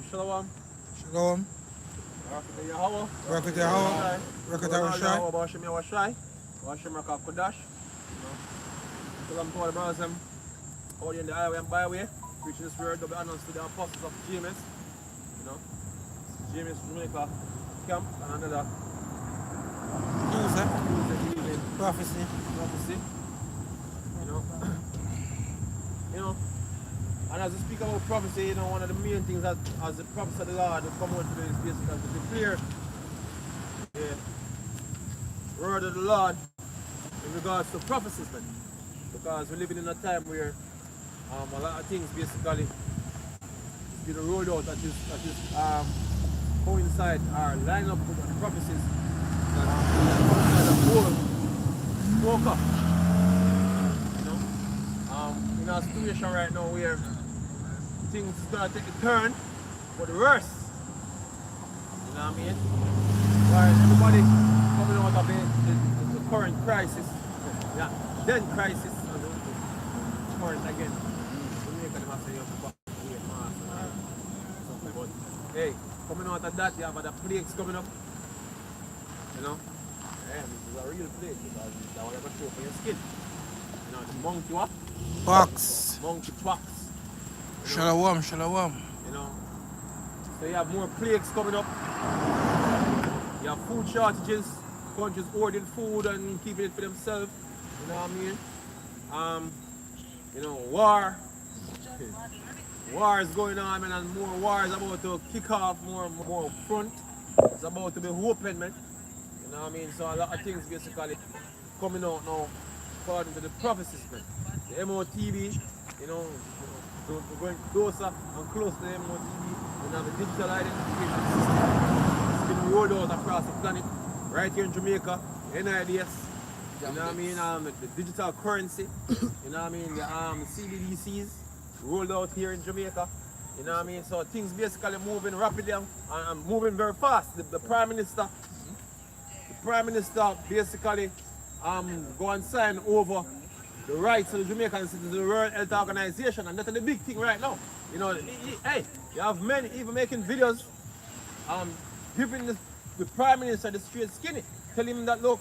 Shalom. Shalom. Barakatah Yahweh. Barakatah Yahweh. Barakatah Rashai. Bashim Yawashai. Bashim Rakab Kodash. Shalom to all the brothers out in the highway and byway. Preaching this word to be announced to the apostles of James. You know, James Jamaica camp and another Tuesday evening Prophecy. You know, and as we speak about prophecy, you know, one of the main things that as the prophets of the Lord come out to do is basically to declare the word of the Lord in regards to prophecies, man. Because we're living in a time where a lot of things basically is being rolled out that is coincide or line up with the prophecies that whole spoke up. You know? In our situation right now where things is gonna take a turn for the worse. You know what I mean? Where everybody coming out of the current crisis. Yeah, then crisis. Current again. But hey, coming out of that, you have the plagues coming up. You know? Yeah, this is a real plague because that will ever show for your skin. You know, the monkey what? Pox. Monkey pox. Shalom. Shalom. You know? So you have more plagues coming up. You have food shortages, countries hoarding food and keeping it for themselves. You know what I mean? You know, war. War is going on, man, and more war is about to kick off, more front. It's about to be open, man. You know what I mean? So a lot of things basically coming out now according to the prophecies, man. The MOTV, you know, we're going closer and closer to the MOTV. We have a digital identification system. It's been rolled out across the planet, right here in Jamaica, NIDS. You know what I mean? The digital currency, you know what I mean? The CBDCs rolled out here in Jamaica. You know what I mean? So things basically moving rapidly and moving very fast. The Prime Minister basically go and sign over the rights of the Jamaican citizens to the World Health Organization, and that's the big thing right now. You know, hey, you have men even making videos giving the Prime Minister the straight skinny, telling him that look,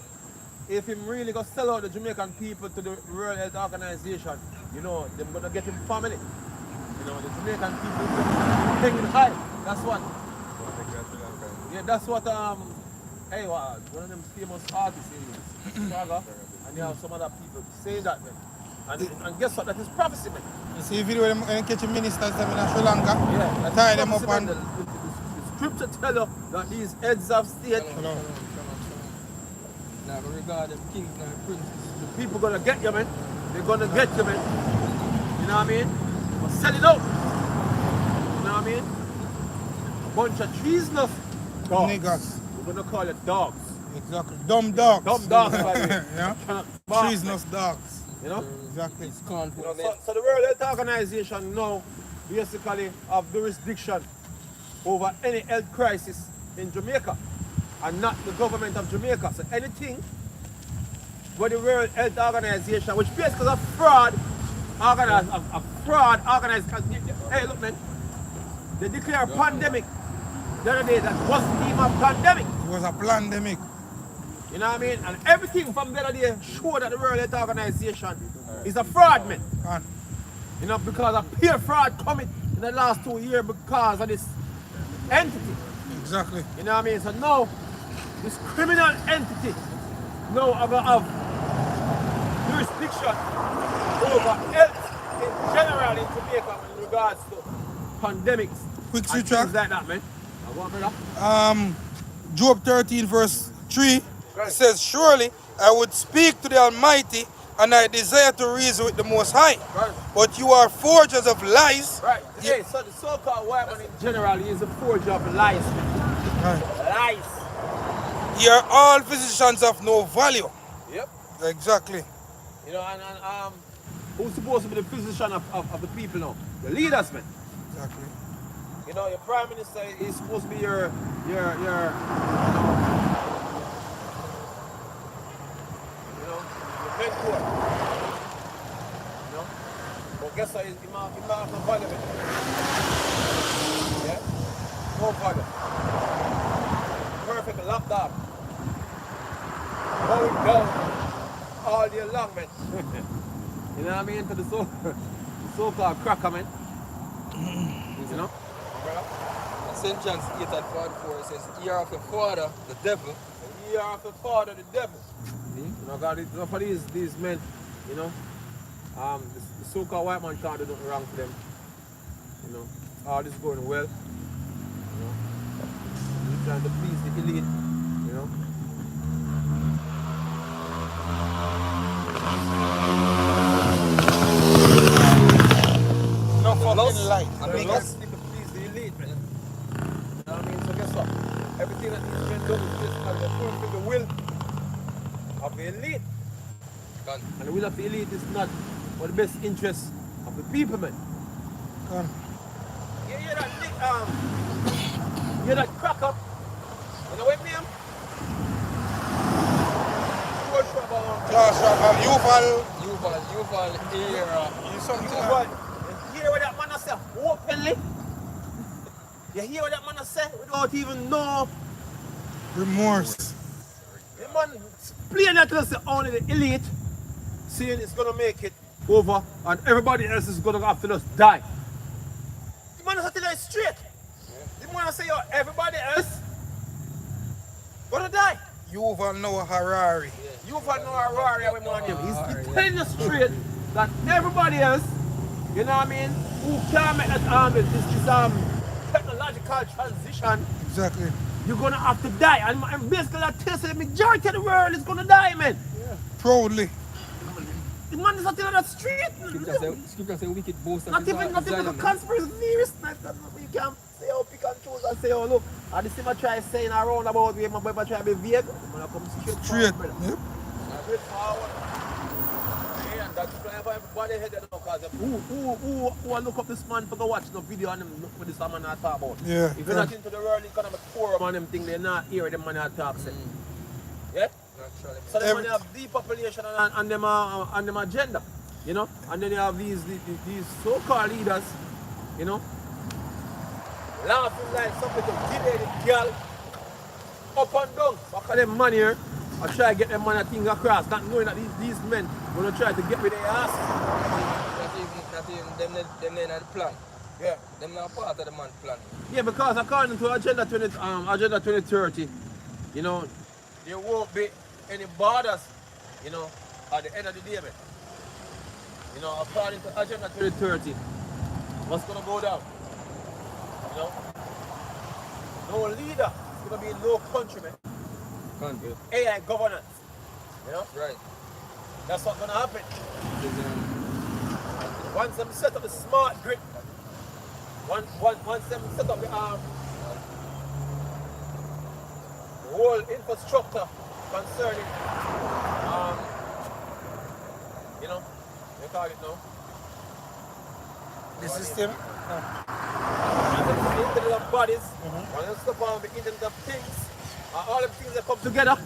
if him really go sell out the Jamaican people to the World Health Organization, you know, they're gonna get him family. You know, the Jamaican people hanging high. That's what. Yeah, that's what hey, one of them famous artists in Chicago, and you have some other people saying that, man. And guess what? That is prophecy, man. You see a video when they catch ministers in Sri Lanka? Yeah, tie them up and the scripture tell you that these heads of state. Now, regard them kings and princes. The people gonna get you, man. They're gonna get you, man. You know what I mean? But sell it out. You know what I mean? A bunch of treasonous dogs. niggas. We're gonna call it dogs. Exactly. Dumb dogs. Dumb dogs, by the way. Yeah? Bark, Treasonous dogs. You know? Exactly. It's scornful. You know, so the World Health Organization now basically have jurisdiction over any health crisis in Jamaica and not the government of Jamaica. So anything where the World Health Organization, which basically is a fraud organized. Hey, look, man, they declare a pandemic the other day that wasn't even a pandemic. It was a pandemic. You know what I mean? And everything from the other day showed that the World Health Organization is a fraud, man. And You know, because a pure fraud coming in the last 2 years because of this entity. exactly. You know what I mean? So now, this criminal entity now have jurisdiction over health in general in Jamaica in regards to pandemics. Quick and switch things track. like that, man. Now, go on, brother. Job 13 verse 3 says, surely I would speak to the Almighty and I desire to reason with the Most High. Right. But you are forgers of lies. Right. Hey, so the so-called white man in general is a forger of lies, man. Right. Lies. Ye are all physicians of no value. Yep. Exactly. You know, and who's supposed to be the physician of the people now? The leaders, man. Exactly. You know, your prime minister is supposed to be your mentor. You know? But guess what? He might have no value, man. Yeah? covered. Perfect lockdown. Going down all day long, man. You know what I mean? To the so-called cracker, man. You know? St. John 8:44 it says, "Ye are of your father, the devil." Ye are of the father, the devil. You know, God, for these men, you know, the so-called white man can't do nothing wrong for them. You know, all this going well. You know, he's trying to please the elite. You know. No fucking light. I They mean, lost to please the elite, man. You know what I mean? So guess what? Everything that these men do is just as according to the will of the elite. Gun. And the will of the elite is not for the best interests of the people, man. Gun. You hear that thing, you hear that crack up? You know what I mean? Class Yuval. Yuval era. You something But you hear what that man say openly? You hear what that man say without even know? remorse. The man plain that to us only the elite saying it's gonna make it over and everybody else is gonna have to just die. The man is telling it straight. The man say yo, everybody else gonna die. Yuval Noah Harari. You find no Harari we man him. He's telling us straight that everybody else, you know what I mean, who can make that this technological transition, Exactly. you're gonna have to die. And basically that tells you the majority of the world is gonna die, man. Proudly. The man is not telling that straight. Scripture say wicked boast of Not his even a conspiracy theorist. You can say how pick and choose and say, oh look, and the same I try saying around about where my brother try to be vague. Man, I come straight Straight. forward, brother. Yep. Straight forward. Yeah, and that's why everybody head there now, because who look up this man for go watch the video and them look what this man I talk about. Yeah. If you're not into the world economic forum and them thing, they're not hear them man I talk say. Yeah? So them man have depopulation and them agenda, you know? And then you have these so-called leaders, you know, laughing like something to give the girl up and down. Back of them man here, I try to get them man a thing across, not knowing that these men gonna try to get with their ass. Not even them in the plan. Yeah. Them not part of the man plan. Yeah, because according to Agenda 2030, you know, there won't be any borders, you know, at the end of the day, man. You know, according to Agenda 2030, what's gonna go down? You know? No leader is gonna be in no country, man. Country. AI governance. You know? Right. That's what's gonna happen. Once them set up the smart grid, once them set up the whole infrastructure concerning you know, they call it now. The system. And the Internet of bodies, and then stuff on the Internet of things, all the things that come together.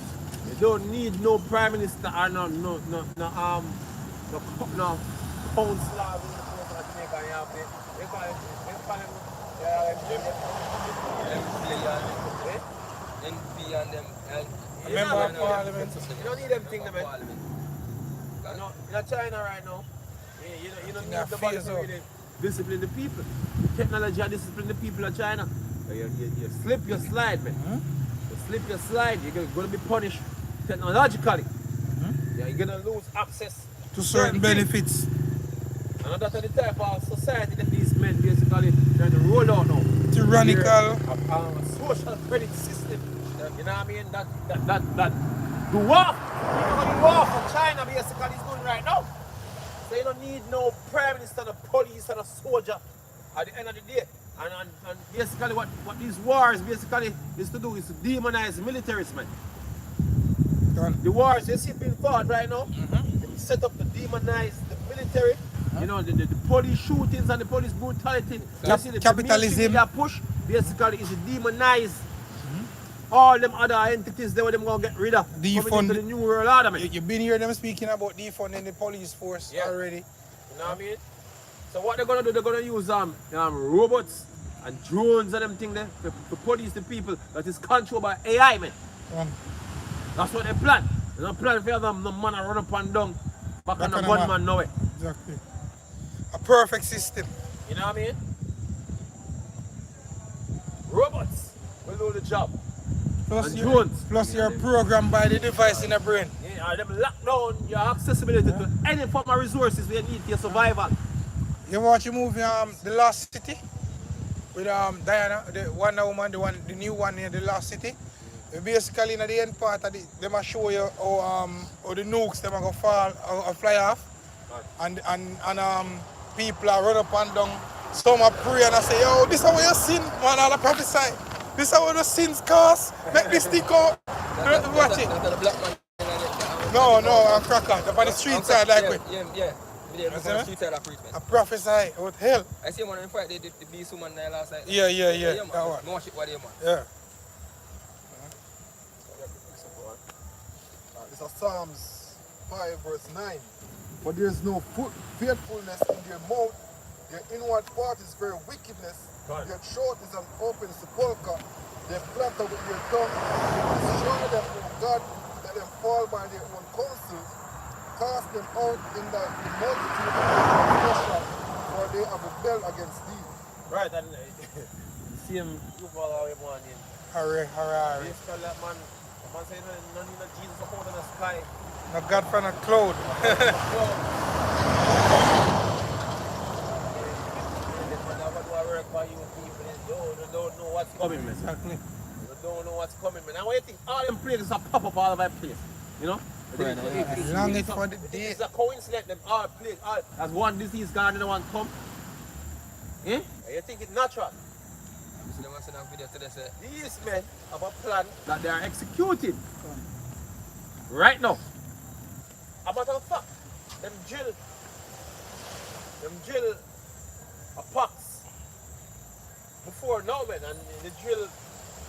You don't need no prime minister or no councillor in the course of Jamaica. You have they call him NP and them. Member of Parliament. You don't need them things, man. You know, in China right now, you don't need the body to really discipline the people. Technology has discipline the people of China. You slip, you slide, man. You slip, you slide, you're going to be punished technologically. Yeah, you're going to lose access To certain benefits. And that's the type of society that these men basically trying to roll out now. Tyrannical. A social credit system. You know what I mean? That the war. You know what the war for China basically is doing right now. So you don't need no prime minister, no police, and a soldier at the end of the day. And basically what these wars basically is to do is to demonize militaries, man. The wars you see being fought right now, they set up to demonize the military. You know, the police shootings and the police brutality. You see the Capitalism. That push basically is to demonize all them other entities they were them gonna get rid of. Coming into the new world order, man. You've been hearing them speaking about defunding the police force already. You know what I mean? So what they're gonna do, they're gonna use robots and drones and them thing there to police the people that is controlled by AI, man. That's what they plan. They don't plan for them no man run up and down back on the gunman now. Exactly. A perfect system. You know what I mean? Robots will do the job. Plus you're programmed by the device in the brain. Yeah, them lock down your accessibility to any form of resources you need for your survival. You watch the movie The Lost City? With Diana, the Wonder Woman, the new one in The Lost City. Basically in the end part of they might show you how the nukes them are gonna fall or fly off. Right. And people are run up and down. Some are pray and I say, yo, this is what you sin, man, all the prophesy. This is what the sins cause. Make this stick out. Watch it. No, I'm cracker. Up on the street side like we. Yeah. The street side of preachment. I prophesy what hell. I see one in fight the beast woman there last night. Yeah. That one. Watch it what they man. Yeah. This is Psalms 5 verse 9. For there is no faithfulness in their mouth, their inward part is very wickedness, their throat is an open sepulchre, they flatter with their tongue, destroy them, O God, let them fall by their own counsels, cast them out in the multitude of their transgression, for they have rebelled against thee. Right, and see him, you follow him on in. Hurry. This tell that man say no need of Jesus up out in the sky. No God from a cloud. You don't know what's coming, man. Exactly. You don't know what's coming, man. And what you think? All them places are pop up all over the place. You know? Long it for the day. It's a coincidence, them all place. As one disease gone, another one come. Eh? You think it's natural? These men have a plan that they are executing right now. A matter of fact, them drill a pox before now, man, and the drill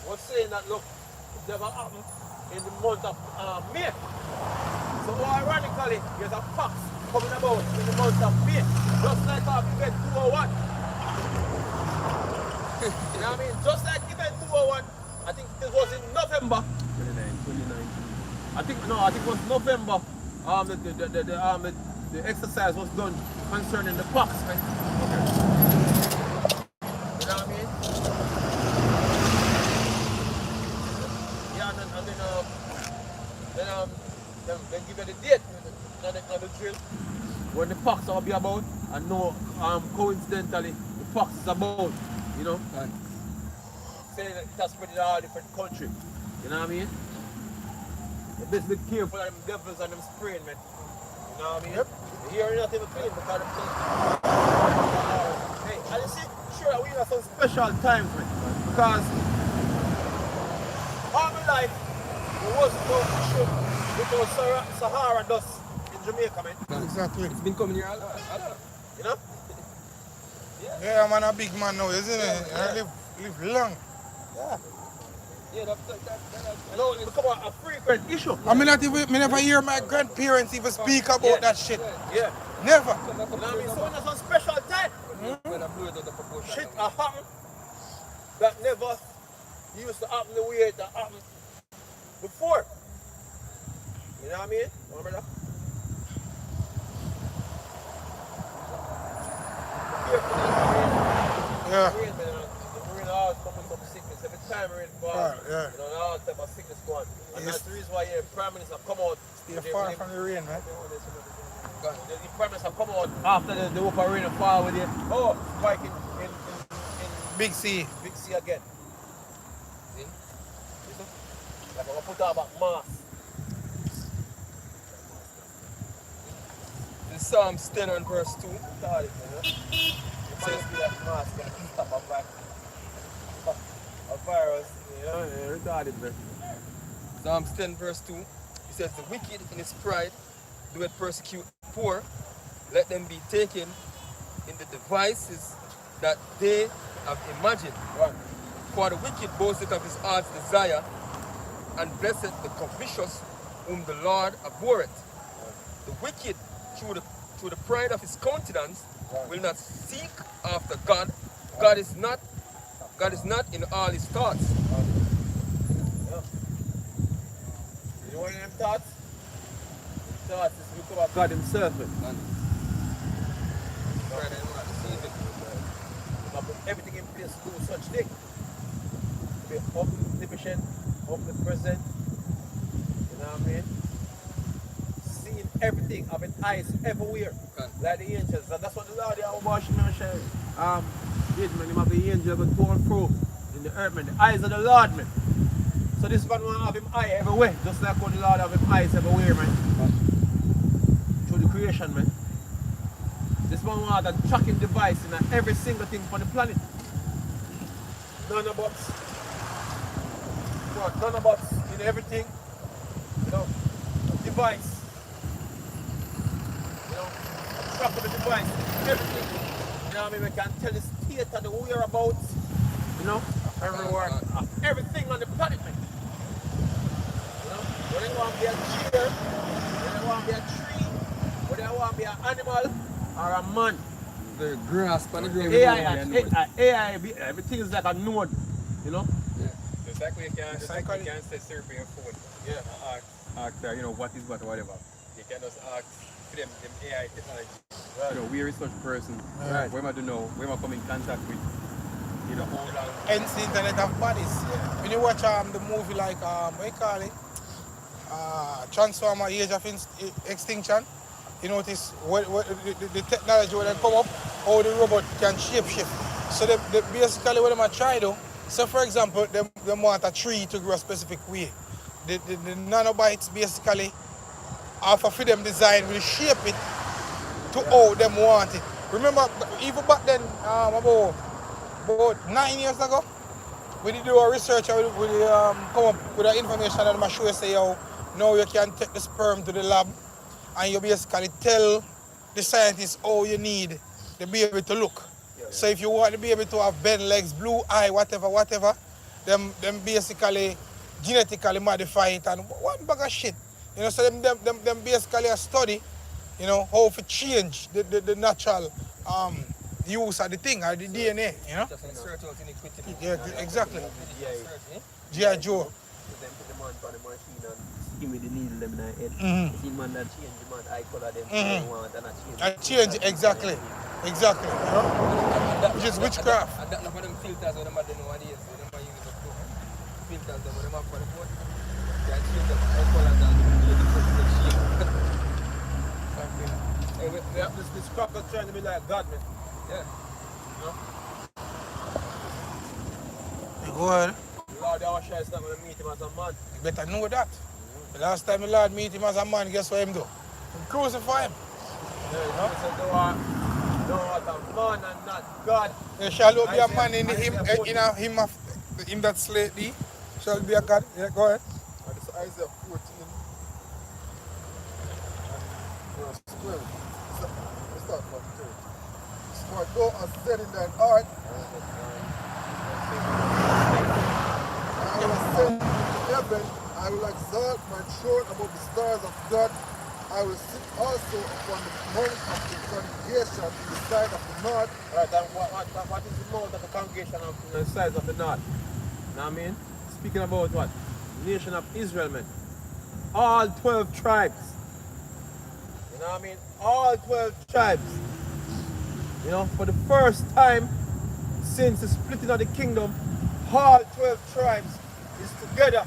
was saying that look, it never happened in the month of May. So ironically, there's a pox coming about in the month of May, just like our event 201. You know what I mean? Just like event 201, I think this was in November. 29. I think it was November. The exercise was done concerning the pox, man. Okay. You know what I mean? Yeah, and then give you the date on the drill when the pox will be about, and no coincidentally the pox is about, you know. Right. Saying that it has spread in all different countries. You know what I mean? You best be careful of them devils and them spraying, man. You know what I mean? Yep. You hear nothing but clean because of things. Hey, and you see, sure we have some special times, man. Because all my life there wasn't no issue with those Sahara dust in Jamaica, man. Exactly. It's been coming here a lot. You know? Yeah, man, a big man now, isn't it? Yeah. Live long. Yeah. Yeah, that No, it become a frequent issue. I mean, me never hear my grandparents even speak about that shit. Yeah. Never. You know what I mean? So when there's a special time, when I blew it out of proportion. shit happen that never used to happen the way it happened before. You know what I mean? Remember that? Yeah. The marine always come with some sickness. Every time marine fall, Yeah. you know, all type of sickness going. And Yes. that's the reason why your Prime Minister come out. Stay far from the rain, man. The Prime Minister come out after the Whooper rain and fall with it. Oh, spike in Big C. Big C again. See? Like I'm gonna put out about mask. In Psalms 10 and verse 2. Retarded, man. It must be that mask that can stop a virus. Yeah, retarded, man. Psalms 10 verse 2. It says, the wicked in his pride doeth persecute the poor. Let them be taken in the devices that they have imagined. Right. For the wicked boasteth of his heart's desire, and blessed the covetous whom the Lord abhorreth. The wicked, through the pride of his countenance, will not seek after God. God is not God is not in all his thoughts. Yeah. You know what them thoughts? Thoughts is to become God himself. And brother, you want to see it. I put everything in place to do such thing. To be omnipotent, omnipresent. You know what I mean? Seeing everything, having eyes everywhere. Like the angels. And that's what the Lord did, man. Him have the angel go to and fro in the earth, man. The eyes of the Lord, man. So this man will have him eye everywhere. Just like how the Lord have him eyes everywhere, man. Through the creation, man. This man will have a tracking device in every single thing on the planet. Nanobots. What? Nanobots in everything. You know, a device. You know, a track of the device, everything. You know what I mean? We can tell the state of the whereabouts. You know, everywhere. Everything on the planet, man. You know, whether you want to be a chair, whether you want to be a tree, whether you want to be an animal or a man. The grasp and the ground. AI, everything is like a node, you know? Yeah. Just like you can say survey your phone. Yeah. Ask you know, what is what or whatever. You can just ask them AI technology. Right. You know, where is such person? Right. Where am I to know? Where am I come in contact with? You know, how long? Hence the Internet of Bodies. Yeah. When you watch the movie like, what you call it? Transformer Age of Extinction, you notice the technology when they come up, how the robot can shape-shift. So they basically what they try to, so for example, they want a tree to grow a specific way. The nanobites basically, after for them design, will shape it to how them want it. Remember, even back then, about 9 years ago, we did do a research and we come up with the information that I'm sure say how now you can take the sperm to the lab and you basically tell the scientists how you need the baby to look. Yeah. So if you want the baby to have bent legs, blue eye, whatever, them basically genetically modify it and one bag of shit. You know, so them basically a study, you know, how to change the natural use of the thing, or the DNA, you know? Just insert out iniquity. Yeah, exactly. G.I. Joe. Then put the man on the machine and give me the needle them in the head. Mm-hmm. See man that change the man eye color them want and I change, exactly. You know? Which is witchcraft. And that's one of them filters when them know what it is. When them use the filters them when them have for the board. They change them eye colors and the different shape. Hey, we have this cracker trying to be like God, man. Yeah. You know? Go ahead. The Lord Yahweh is not going to meet him as a man. You better know that. The last time the Lord meet him as a man, guess what him do? Him crucify him. Yeah, you know? So thou art a man and not God. There shall be a man in him that slay thee. Shall be a God. Yeah, go ahead. And this is Isaiah 14 and verse 12. Let's start from 2. For thou hast said in thine heart, I will ascend to heaven, I will exalt my throne above the stars of God. I will sit also upon the mount of the congregation in the side of the north. Right, and what is the mount of the congregation on the sides of the north? You know what I mean? Speaking about what? Nation of Israel, man. All 12 tribes. You know what I mean? All 12 tribes. You know, for the first time since the splitting of the kingdom, all 12 tribes is together.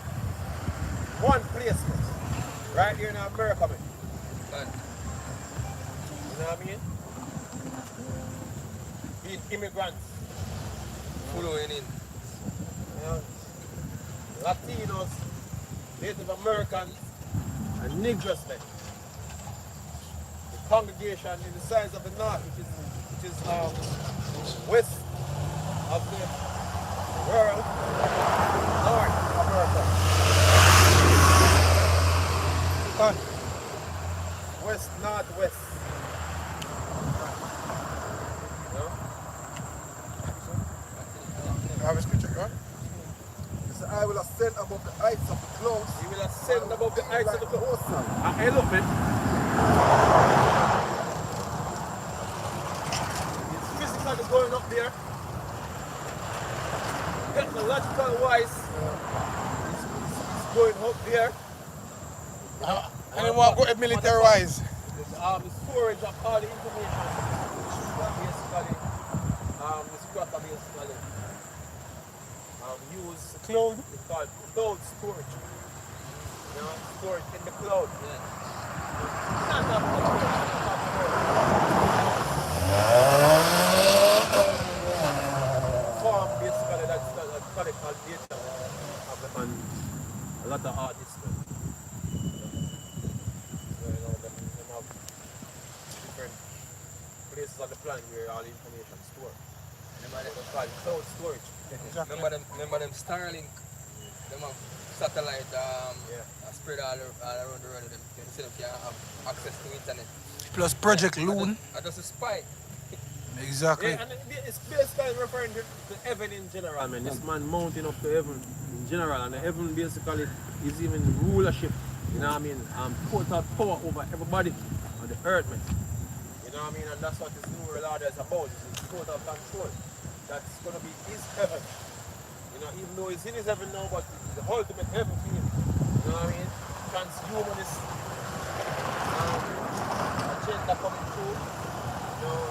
One place, man. Right here in America, man. You know what I mean? Being immigrants. Following in. You know, Latinos, Native Americans, and Negroes, man. The congregation in the sides of the north, which is west of the world, North America. West, northwest. You know? Have a scripture, go on. He said, I will ascend above the heights of the clouds. He will ascend above the heights of the clouds. clouds. Hey, look, man. It's physically going up there. technological wise, it's going up there. And they want to go military wise. The storage of all the information, basically, this cracker basically use Cloud. it's called cloud storage. You know, storage in the cloud. Form basically that's conical data of them and a lot of artists. Man. So, you know, them have different places on the planet where all the information is stored. Remember they call it cloud storage. Exactly. Remember them Starlink? Them have satellite spread all around the world. Them so them can have access to internet. Plus Project Loon. I just a spy. Exactly. Yeah, and it's basically referring to heaven in general, man. This man mounting up to heaven in general, and the heaven basically is even rulership, you know what I mean? Total power over everybody on the earth, man. You know what I mean? And that's what this new world order is about. It's total control. That's gonna be his heaven. You know, even though he's in his heaven now, but it's the ultimate heaven for him. You know what I mean? Transhumanist agenda coming through. You know,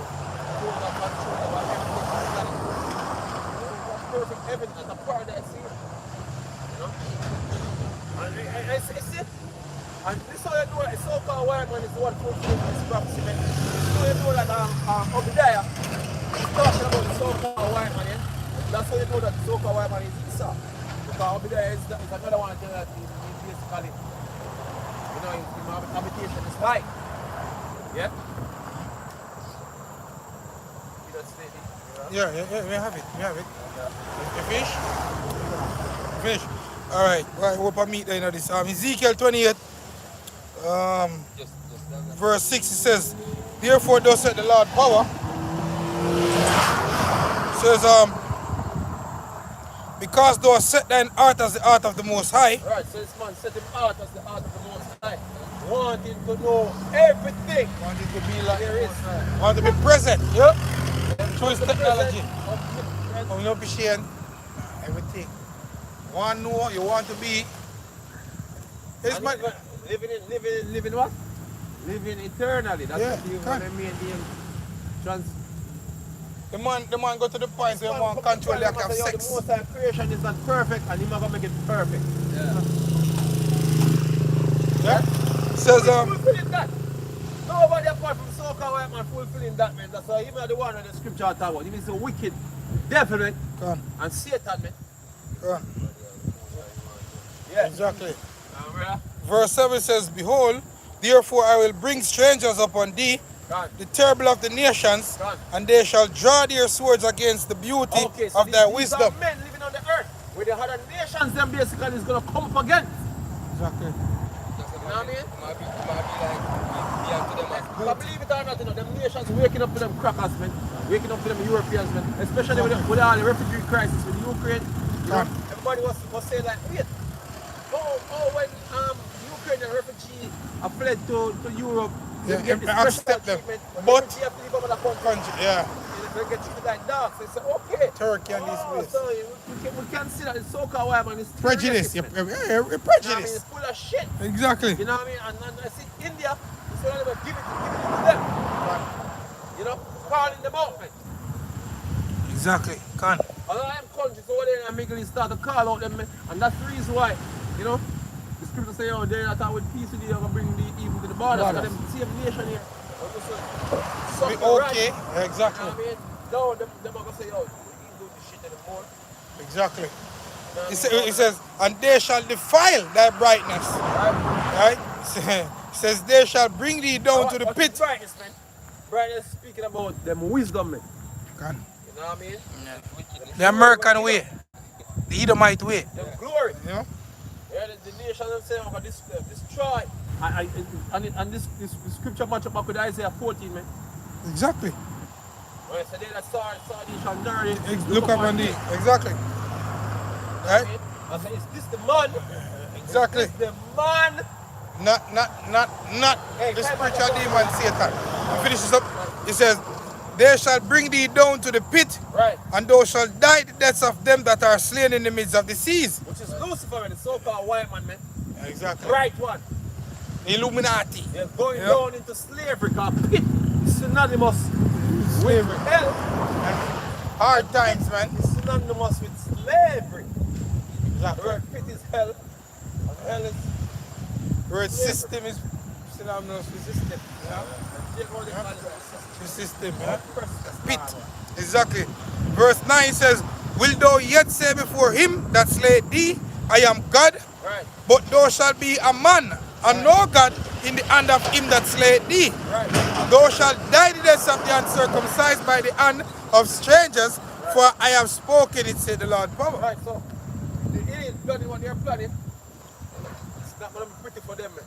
total control over everything. That's perfect heaven and the paradise here. You know? And it's it. And this how you know that the so-called white man is the one fulfilling this prophecy, man. So you know that Obadiah is talking about the so-called white man, yeah? That's how you know that the so-called white man is Esau. Because Obadiah is another one that he basically, you know, his habitation is high. Yeah? See that steady? Yeah, we have it. We have it. You finish? Finish. All right. Well, I hope I meet in this. Ezekiel 28, verse 6, it says, "Therefore thus said the Lord power." It says, "Because thou hast set thine heart as the heart of the Most High." Alright, so this man set him heart as the heart of the Most High. Wanting to know everything. Wanted to be like There is. want to be present. Yep. Through his The technology. present You know, patient. Everything. Want to know, you want to be. It's and my, living what? Living eternally. That's Yeah, what the correct. main thing. Trans. the man go to the point where he want to control like have The sex. Most High creation is not perfect, and he's not gonna make it perfect. Yeah. Says Fulfilling that. Nobody apart from so-called white man fulfilling that, man. That's why even the one in the scripture I talk about. He is a wicked devil, man, Come on, and Satan, man. come on. Yeah. Exactly. Brother. Verse 7 says, "Behold, therefore I will bring strangers upon thee, God. the terrible of the nations, God. and they shall draw their swords against the beauty Okay, so of thy these wisdom." are men living on the earth where the other nations them basically is gonna come up against. Exactly. You know what I mean? Might be like beyond to them as But good. believe it or not, you know, them nations waking up to them crackers, man. Waking up to them Europeans, man. Especially with all the refugee crisis with Ukraine. You know, everybody was saying like, wait, when Ukrainian refugee are fled to Europe, they Yeah, get this accept special them. treatment. But- refugee have to live over the country. Country, yeah. They get treated like dogs. They say, okay. Turkey and this place. So we can see that the so-called white man is Prejudice. stereotypical. You're You know what I mean? prejudice. It's full of shit. Exactly. You know what I mean? And I see India, it's only about give it to them. You know, calling them out, man. Exactly. Can. A lot of them countries over there in the Middle East start to call out them, man. And that's the reason why, you know, the scripture say, oh, they're not out with peace with you, they're going to bring the evil to the borders. Because them same nation here. Be okay. You Exactly. know what I mean? No, them are going to say, oh, we ain't doing this shit anymore. Exactly. You know what I It, mean? it says, "And they shall defile thy brightness." Right? Right? It says, "They shall bring thee down to the What's pit." brightness, man? Brightness speaking about them wisdom, man. Can. You know what I mean? The American way. The Edomite way. Them glory. You know? Yeah, the nation them say, I'm going to destroy. And this scripture match up back with Isaiah 14, man. Exactly. When I say they that saw thee shall dirty. Look up on thee. Exactly. Right? I say, is this the man? Exactly. Is this the man? Not Hey, the come spiritual on, demon Satan. We finish this up. It says, they shall bring thee down to the pit, Right. and thou shalt die the deaths of them that are slain in the midst of the seas. Which is Lucifer and the so-called white man, man. Exactly. Right one. Illuminati. They're going Yeah. down into slavery because pit is synonymous with hell. Hard times, man. It's synonymous with slavery. Exactly. Word pit is hell, and hell is Word system is synonymous with system. Yeah. Take all the values of the system. system. Yeah. Press Pit. Exactly. Verse 9 says, Will thou yet say before him that slayed thee, I am God? Right. But thou shalt be a man, and no God in the hand of him that slayed thee. Right. Thou shalt die the deaths of the uncircumcised by the hand of strangers, for I have spoken it, said the Lord power. Right, so the idiot planning what they're planning, it's not going to be pretty for them, man.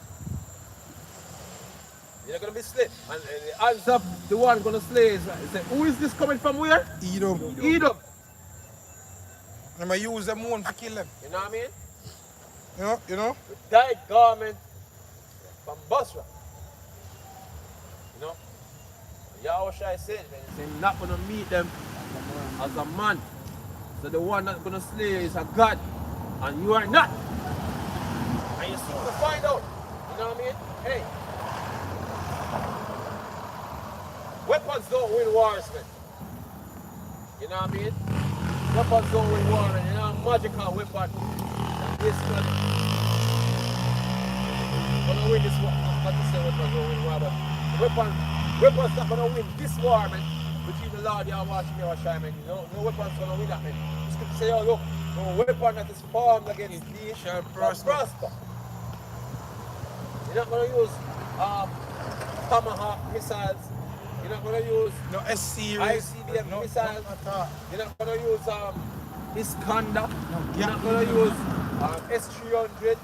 You're going to be slain. And the answer of the one going to slay is, who is this coming from where? Edom. Edom. I'm going to use them one to kill them. You know what I mean? You know? The dyed garment from Basra. You know? Yahushua said, man, he's not going to meet them as a man. So the one that's going to slay is a God. And you are not. And you're soon to find out. You know what I mean? Hey. Weapons don't win wars, man. You know what I mean? Weapons don't win war, man. You know, magical weapon. And this one. Gonna win this war. Not to say weapons don't win war, but weapons not gonna win this war, man. Between the Lord and watching your shy, man. No weapons gonna win that, man. Just to say, oh look, no weapon that is formed against thee shall prosper. You're not gonna use Tomahawk missiles. You're not gonna use No S-series. ICBM missiles. You're not gonna use Iskander. No, You're not gonna use S-300.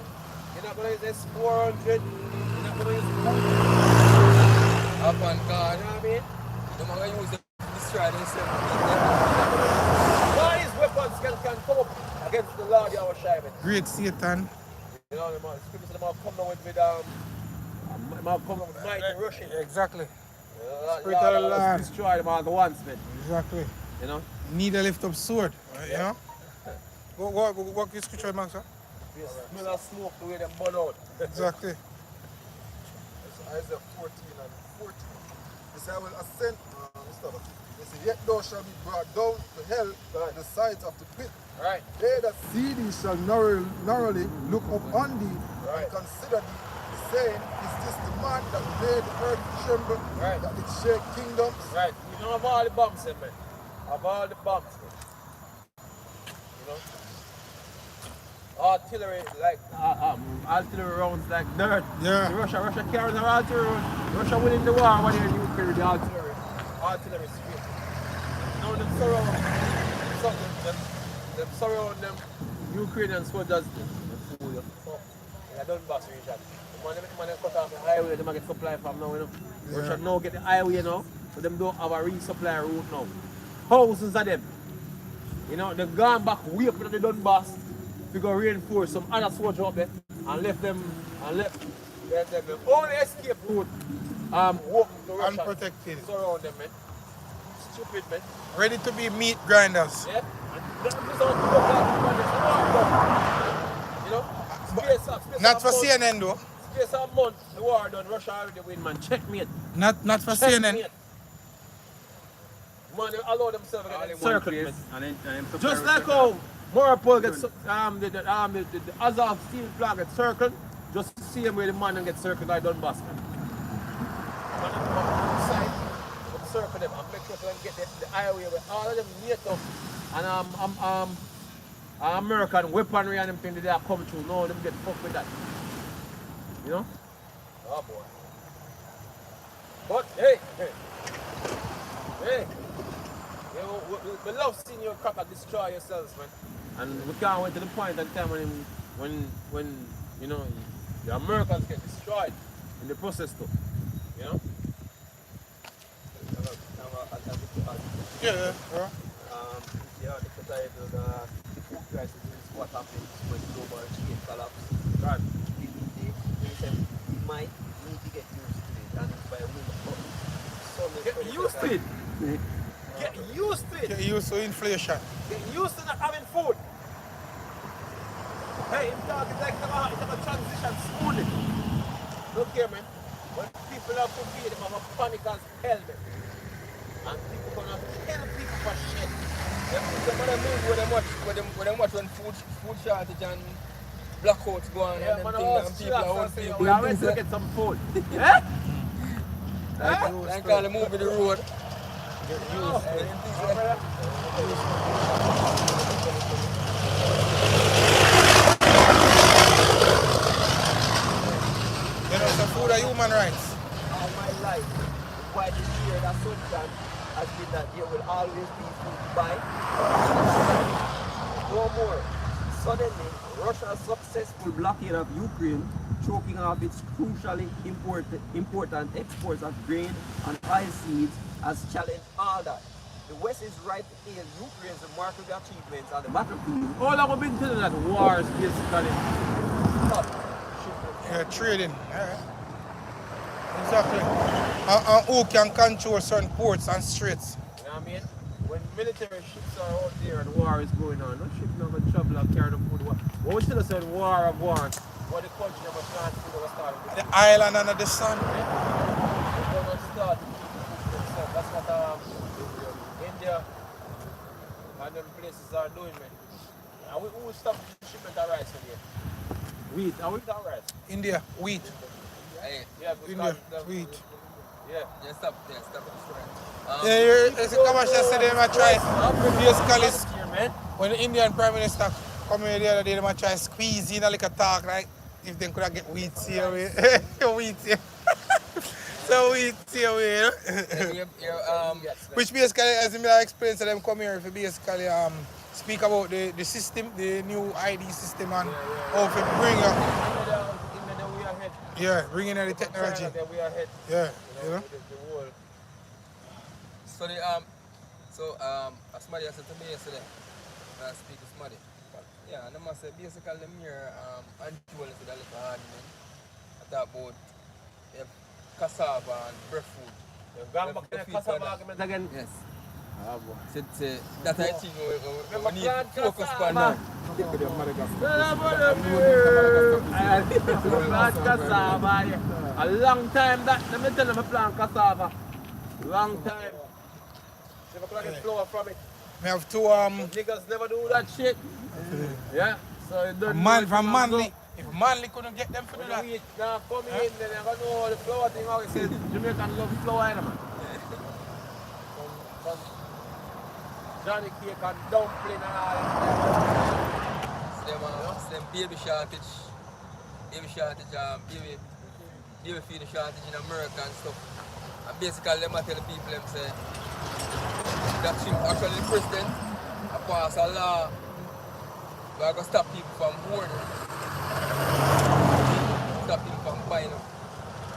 You're not gonna use S-400. You're not gonna use Avant-garde. You know what I mean? They're not going to use them to destroy themselves. Why these weapons can come up against the Lord Yahushua, man? Great Satan. You know, the scriptures them have come down with mighty rushing. Exactly. Spirit of the Lord destroy them all the once, man. Exactly. You know? Need a lift up sword. You know? What is scripture, Max? Sir? Smell of smoke the way them burn out. Exactly. It's Isaiah 14 and 14. He said, I will ascend. He said, yet thou shalt be brought down to hell by the sides of the pit. Right. They that see thee shall narrowly look upon thee Right. and consider thee, saying, Is this the man that made the earth tremble, Right. that did shake kingdoms? Right. You know of all the bombs, man. Of all the bombs, man. You know? Artillery like artillery rounds like dirt. Yeah. Russia carries their artillery. Russia winning the war when they're nuclear the artillery. Artillery straight. Now them surround them Ukrainian soldiers. Yeah, Donbass region. The man cut off the highway, they get supply from now, you know. Yeah. Russia now get the highway now, so them don't have a resupply route now. Thousands of them. You know, they've gone back way up to the Donbass to go reinforce some other soldiers up there and left them the only escape route walk to Russia. Unprotected. Surround them, man. Stupid, man. Ready to be meat grinders. Yeah. And this don't look like the war done. You know? Space Not of for month, CNN though. Space of month, the war done. Russia already win, man. Checkmate. Not for CNN. Checkmate. Man, they allow themselves to get circled, man. And Just like how Morapol gets the Azov steel flag gets circled, just the same way the man gets circled by Donbass. Man, they come up inside, they circle them and make sure they get the highway where all of them NATO and American weaponry and them things they are coming through. No, them get fucked with that. You know? Oh boy. But hey. You know, we love seeing your cracker destroy yourselves, man. And we can't wait to the point and time when you know the Americans get destroyed in the process too. You know? Yeah. The food crisis is what happens when global chain collapse. Right. We might need to get used to it, and by we Get used to it. Get used to it. Get used to inflation. Get used to not having food. Hey, I'm talking like it's like a transition smoothly. Look here, man. When people have to feed them, have a panic as hell, man. And people gonna kill people for shit. Some of them move when they watch when food shortage and blackouts go on Yeah, and man, them all things and people are slaps out and say, there we doing are ready things to get some food. Eh? like all the move with the road. No. You know, so food are human rights. All my life, quite the year that assumption has been that there will always be food to buy. No more. Suddenly, Russia's successful blockade of Ukraine, choking off its crucially important exports of grain and oilseeds, has challenged all that. The West is right to hail Ukraine's remarkable achievements on the battlefield. All I've been telling that war is basically not Yeah, trading. Exactly. And who can control certain ports and straits? You know what I mean? When military ships are out there and war is going on, no ship not going to travel and carry the food. What we still say war of wars, what the country never plant food over starting with. The island under the sun. They're going to start to cook themselves. That's what India and them places are doing, man. And we will stop the shipment of rice from here. Wheat. And wheat and rice. India, wheat. Hey, Yeah, India, because wheat. yeah. just stop. Yeah, come and say they might try. Basically, Here, man. when the Indian Prime Minister come here the other day, they might try squeeze in a little talk, right? If they could get wheat here, wheat here. So wheat here, you know? Which basically, as I explained to them, come here if basically speak about the system, the new ID system, and how to bring up. We are ahead. Yeah, bringing in the technology. China, then we are ahead. Yeah, you know? The world. So as somebody said to me yesterday, when I speak to somebody, yeah, and I must say basically the mere anti-well is a little hard, man. I talk about cassava and breadfruit. You've gone back to the cassava argument again. Yes. Ah, boy. Say that I think we need plant to focus on cassava. Plant cassava. A long time that, let me tell them I plant cassava. Long time. Never plant flour from it. We have two Niggas never do that shit. Yeah. So it don't man from Manly. If Manly couldn't get them to do when that. the wheat now come in, then I don't know the flour thing. How it says Jamaican love flour, you know, man. Some Johnny cake and dumpling and all that. Them baby shortage, baby feeding shortage in America and stuff. And basically, them I tell the people, them say, that actually the president pass a law where I going to stop people from hoarding. Stop people from buying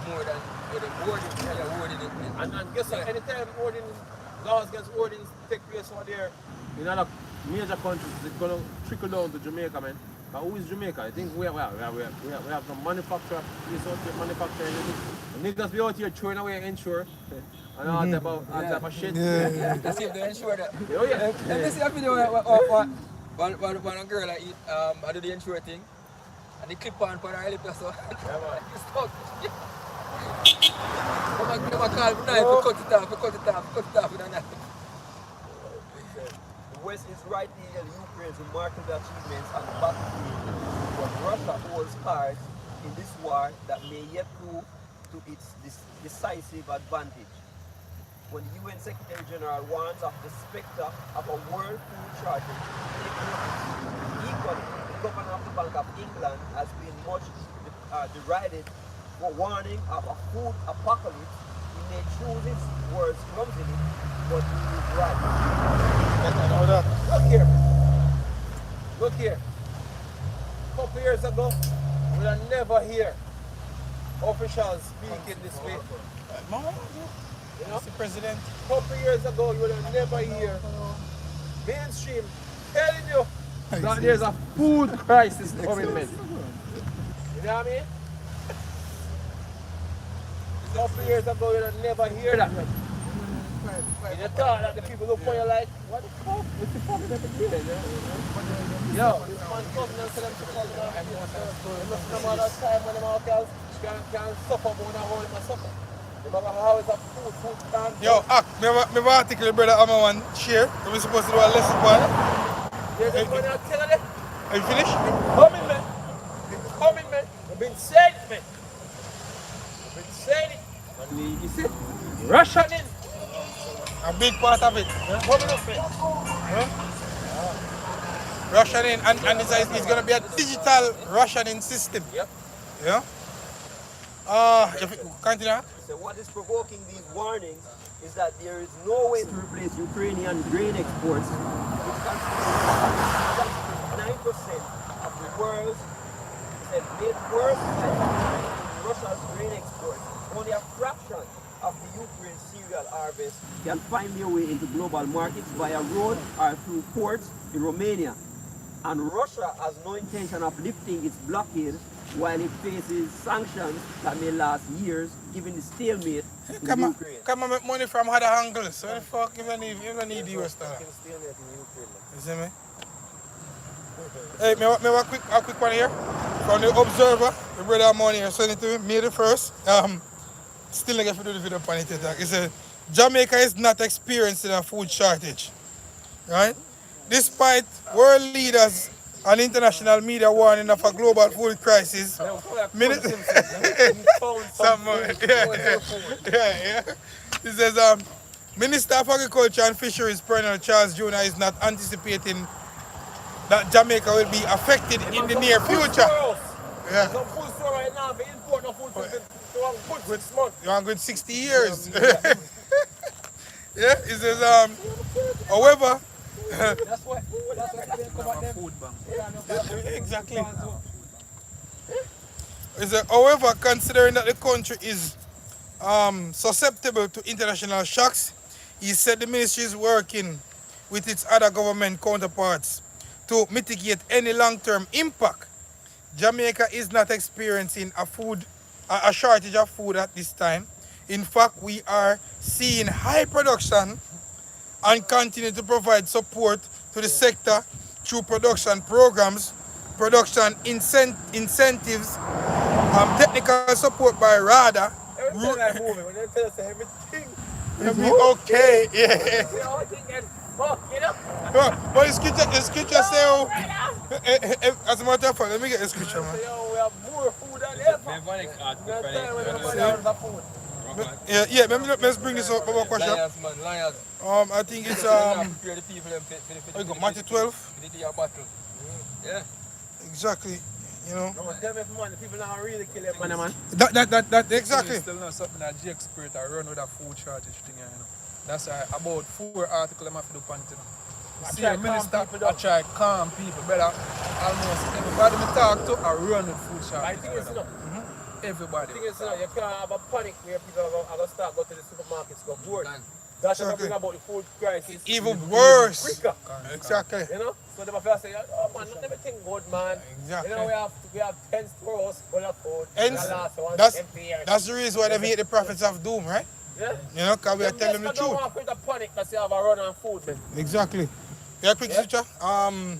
more than what they're hoarding it. And guess what? Anytime laws against hoarding take place over there, in other major countries, it's going to trickle down to Jamaica, man. But who is Jamaica? I think we have some manufacturer, place out there manufacturing. The niggas be out here throwing away insure and all type of shit. Let's see if they ensure that. Oh, yeah. Let me see a video one girl I eat, I do the insure thing, and the clip on for her lip, so it's stuck. I'm going to call for knife, cut it off with a knife. The West is right here, Ukraine's remarkable achievements on the battlefield, but Russia holds cards in this war that may yet prove to its decisive advantage. When the UN Secretary General warns of the specter of a world food shortage, equally, the governor of the Bank of England has been much derided for warning of a food apocalypse. He may choose his words clumsily, but he is right. Look here. A couple years ago, we were never hear officials speaking this way. You know? The president. A couple years ago, you would have never hear mainstream telling you that there's a food crisis coming, man. You know what I mean? A couple years ago, you would have never hear that. You thought that the people look for you like, what the fuck? What's the fuck is every day? Yo, this man comes and tell them to come down. They must remember that time when them all can suffer, but when I hold them a suffer. Remember how it's a food stand? Yo, me have an article, brother, I'm one share. We're supposed to do a lesson for it. Yeah, this money I'm telling you. Are you finished? Coming, man. It's coming, man. I've been saying it, man. I've been saying it. And you see, Russian in. A big part of it. Coming up, man. Rationing, and it's going to be a digital rationing system. Yep. Yeah? Continue. So what is provoking these warnings is that there is no way to replace Ukrainian grain exports, which constitute 9% of the world's Russia's grain exports. Only a fraction of the Ukraine cereal harvest can find their way into global markets via road or through ports in Romania. And Russia has no intention of lifting its blockade while it faces sanctions that may last years, given the stalemate in Ukraine. Come and make money from other angles. So what the fuck you don't need the US dollar? You see me? Hey, me have a quick one here. From the Observer, the brother I'm on here, send it to me, May the 1st. Still not get to do the video on it. It said, Jamaica is not experiencing a food shortage. Right? Despite world leaders and international media warning of a global food crisis, It says, Minister of Agriculture and Fisheries, Colonel Charles Jr. is not anticipating that Jamaica will be affected in the near future. Yeah. Some food store right now, they import no food for 6 months. You want good 60 years. Yeah, it says, however, That's what they come out them. Food bank. Exactly. However, considering that the country is susceptible to international shocks, he said the ministry is working with its other government counterparts to mitigate any long-term impact. Jamaica is not experiencing a shortage of food at this time. In fact, we are seeing high production and continue to provide support to the sector through production programs, production incentives, technical support by RADA. Every time I move it, when they tell us everything It'll be okay, yeah. they all think that fuck, you know? But the scripture say, as a matter of fact, let me get the scripture, man. Yo, we have more food than ever. Yeah, let's bring this up, Baba Kwasha. Liars, man, liars. I think it's Prepare the people them oh, you got Matthew 12. battle. Yeah. Exactly. You know. No, tell me, man, the people now really kill them, man. That exactly. Still know something that Jake Spirit I run with a food shortage thing, you know. That's about 4 articles I'm have to do on it. See, the minister, I try calm people, better almost everybody me talk to, I run with food shortage. I think it's enough. Everybody. I think it's enough. You can't have a panic where people are going to start going to the supermarkets, go bored. That's what Exactly. bring about the food crisis. Even worse. Quicker. Exactly. You know? So they must say, oh man, not everything good, man. Exactly. You know, we have 10 stores full of food. And the last one that's empty here. the reason why they hate the prophets of doom, right? Yeah? You know, because we are telling them the I don't truth. want to panic because you have a run on food, man. Exactly. Yeah, quick scripture.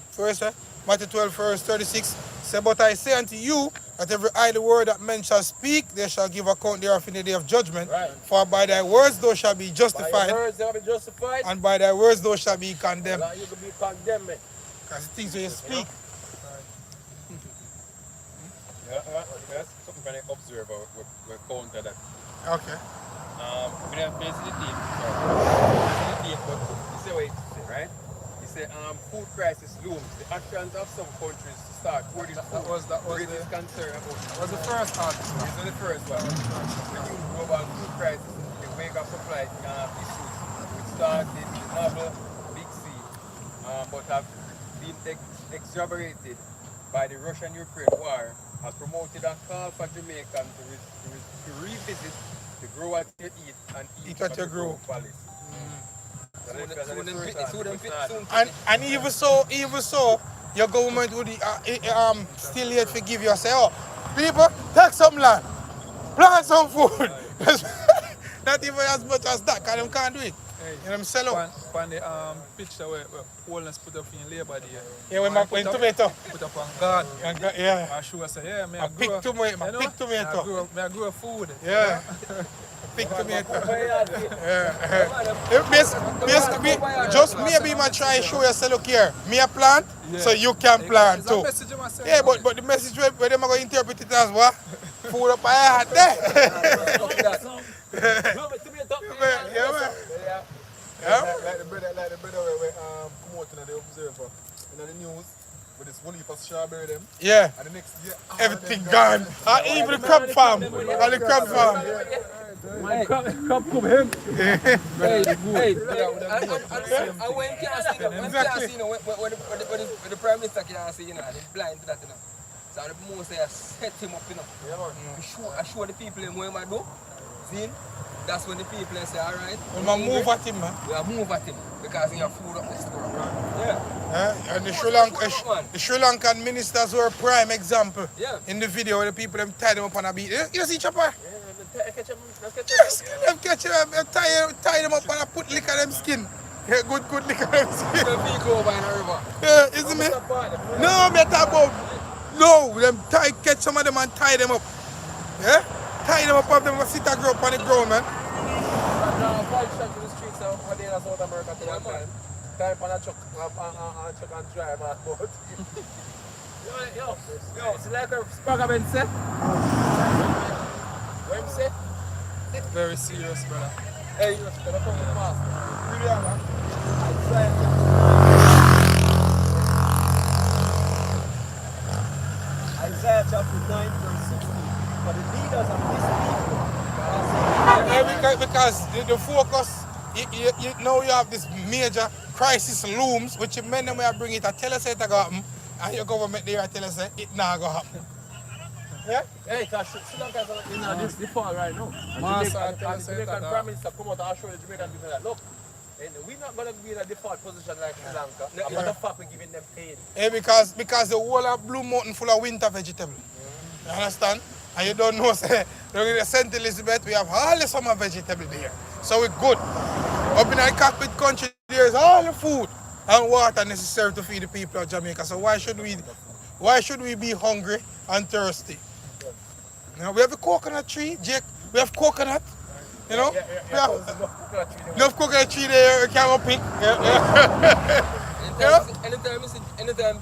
First, Matthew 12, verse 36. Say, but I say unto you that every idle word that men shall speak, they shall give account thereof in the day of judgment. Right. For by thy words thou shalt be By justified, your words, they will be justified. and by thy words thou shalt be condemned. You will be condemned, man. Because the things that you speak. That's something from the Observer, we counter that. Okay. We don't face the deep, but you see what it say, right? You say food crisis looms. The actions of some countries to start hoarding food. That was British concern about was the first article. This is the first one. The new global food crisis, the wake up supply issues, which started in the novel Big C, but have been exacerbated by the Russian-Ukraine war, has promoted a call for Jamaicans to revisit the grow what you eat and eat what you grow policy. And even so, your government would still yet forgive you and say, oh, people, take some land, plant some food. Not even as much as that, because they can't do it. know them sell out. On the picture where Poland's put up in Labor Day. Yeah, when tomato. Put up on garden. Yeah. I show us say, yeah, me A pick tomato. you know, Pick tomato. I grow food. Yeah. Pick tomato. Yeah. Basically, just maybe man try and show yourself, look here, me a plant, so you can plant too. Yeah, but the message where them are going to interpret it as what? Food up my heart there. Yeah, man. Yeah. Like the brother where come out in the Observer, in the news, with this one heap of strawberry them, Yeah. and the next year, Everything gone. Even the crab farm. And the crab farm. My crop come him. Hey, and when can't see, when the Prime Minister can't see, they're blind to that, So the most I set him up, I show the people him what he do. See? That's when the people say, all right. We move at him, man. We move at him because he have food up the store. Yeah. And the Sri Lankan ministers were a prime example. Yeah. In the video where the people them tie them up on a beat. You see Chopper? Catch him. Yes, them catch them, tie them up and I put lick on them skin. Yeah, good lick on them skin. The vehicle over in the river. Yeah, isn't it? No, me talk about. No, them catch some of them and tie them up. Yeah? Tie them up, have them sit and grow up on the ground, man. Five shots in the streets of Madina, South America to one time. Time on a truck and drive at boat. Yo, it's like a Spagaman set. What him say? Very serious, brother. Hey, you're gonna come to the master. Really, man. Isaiah chapter 9 verse 16. For the leaders of this people. Because the focus, you know you have this major crisis looms, which you men them will bring it, I tell us it to go happen, and your government there tell us it not go happen. Yeah? Hey, because Sri Lanka is in this default right now. Master, And tell the us Jamaican that, Prime Minister come out and show the Jamaican people that, look, we're not going to be in a default position like Sri Lanka. And what the fuck we're giving them pain? Yeah, because the whole of Blue Mountain full of winter vegetable. You understand? And you don't know, say, during the St. Elizabeth, we have all the summer vegetable there. So we're good. Up in the cockpit country, there's all the food and water necessary to feed the people of Jamaica. So why should we be hungry and thirsty? You know, we have a coconut tree, Jake. We have coconut. You know? We have enough coconut tree there, we can go pick. Anytime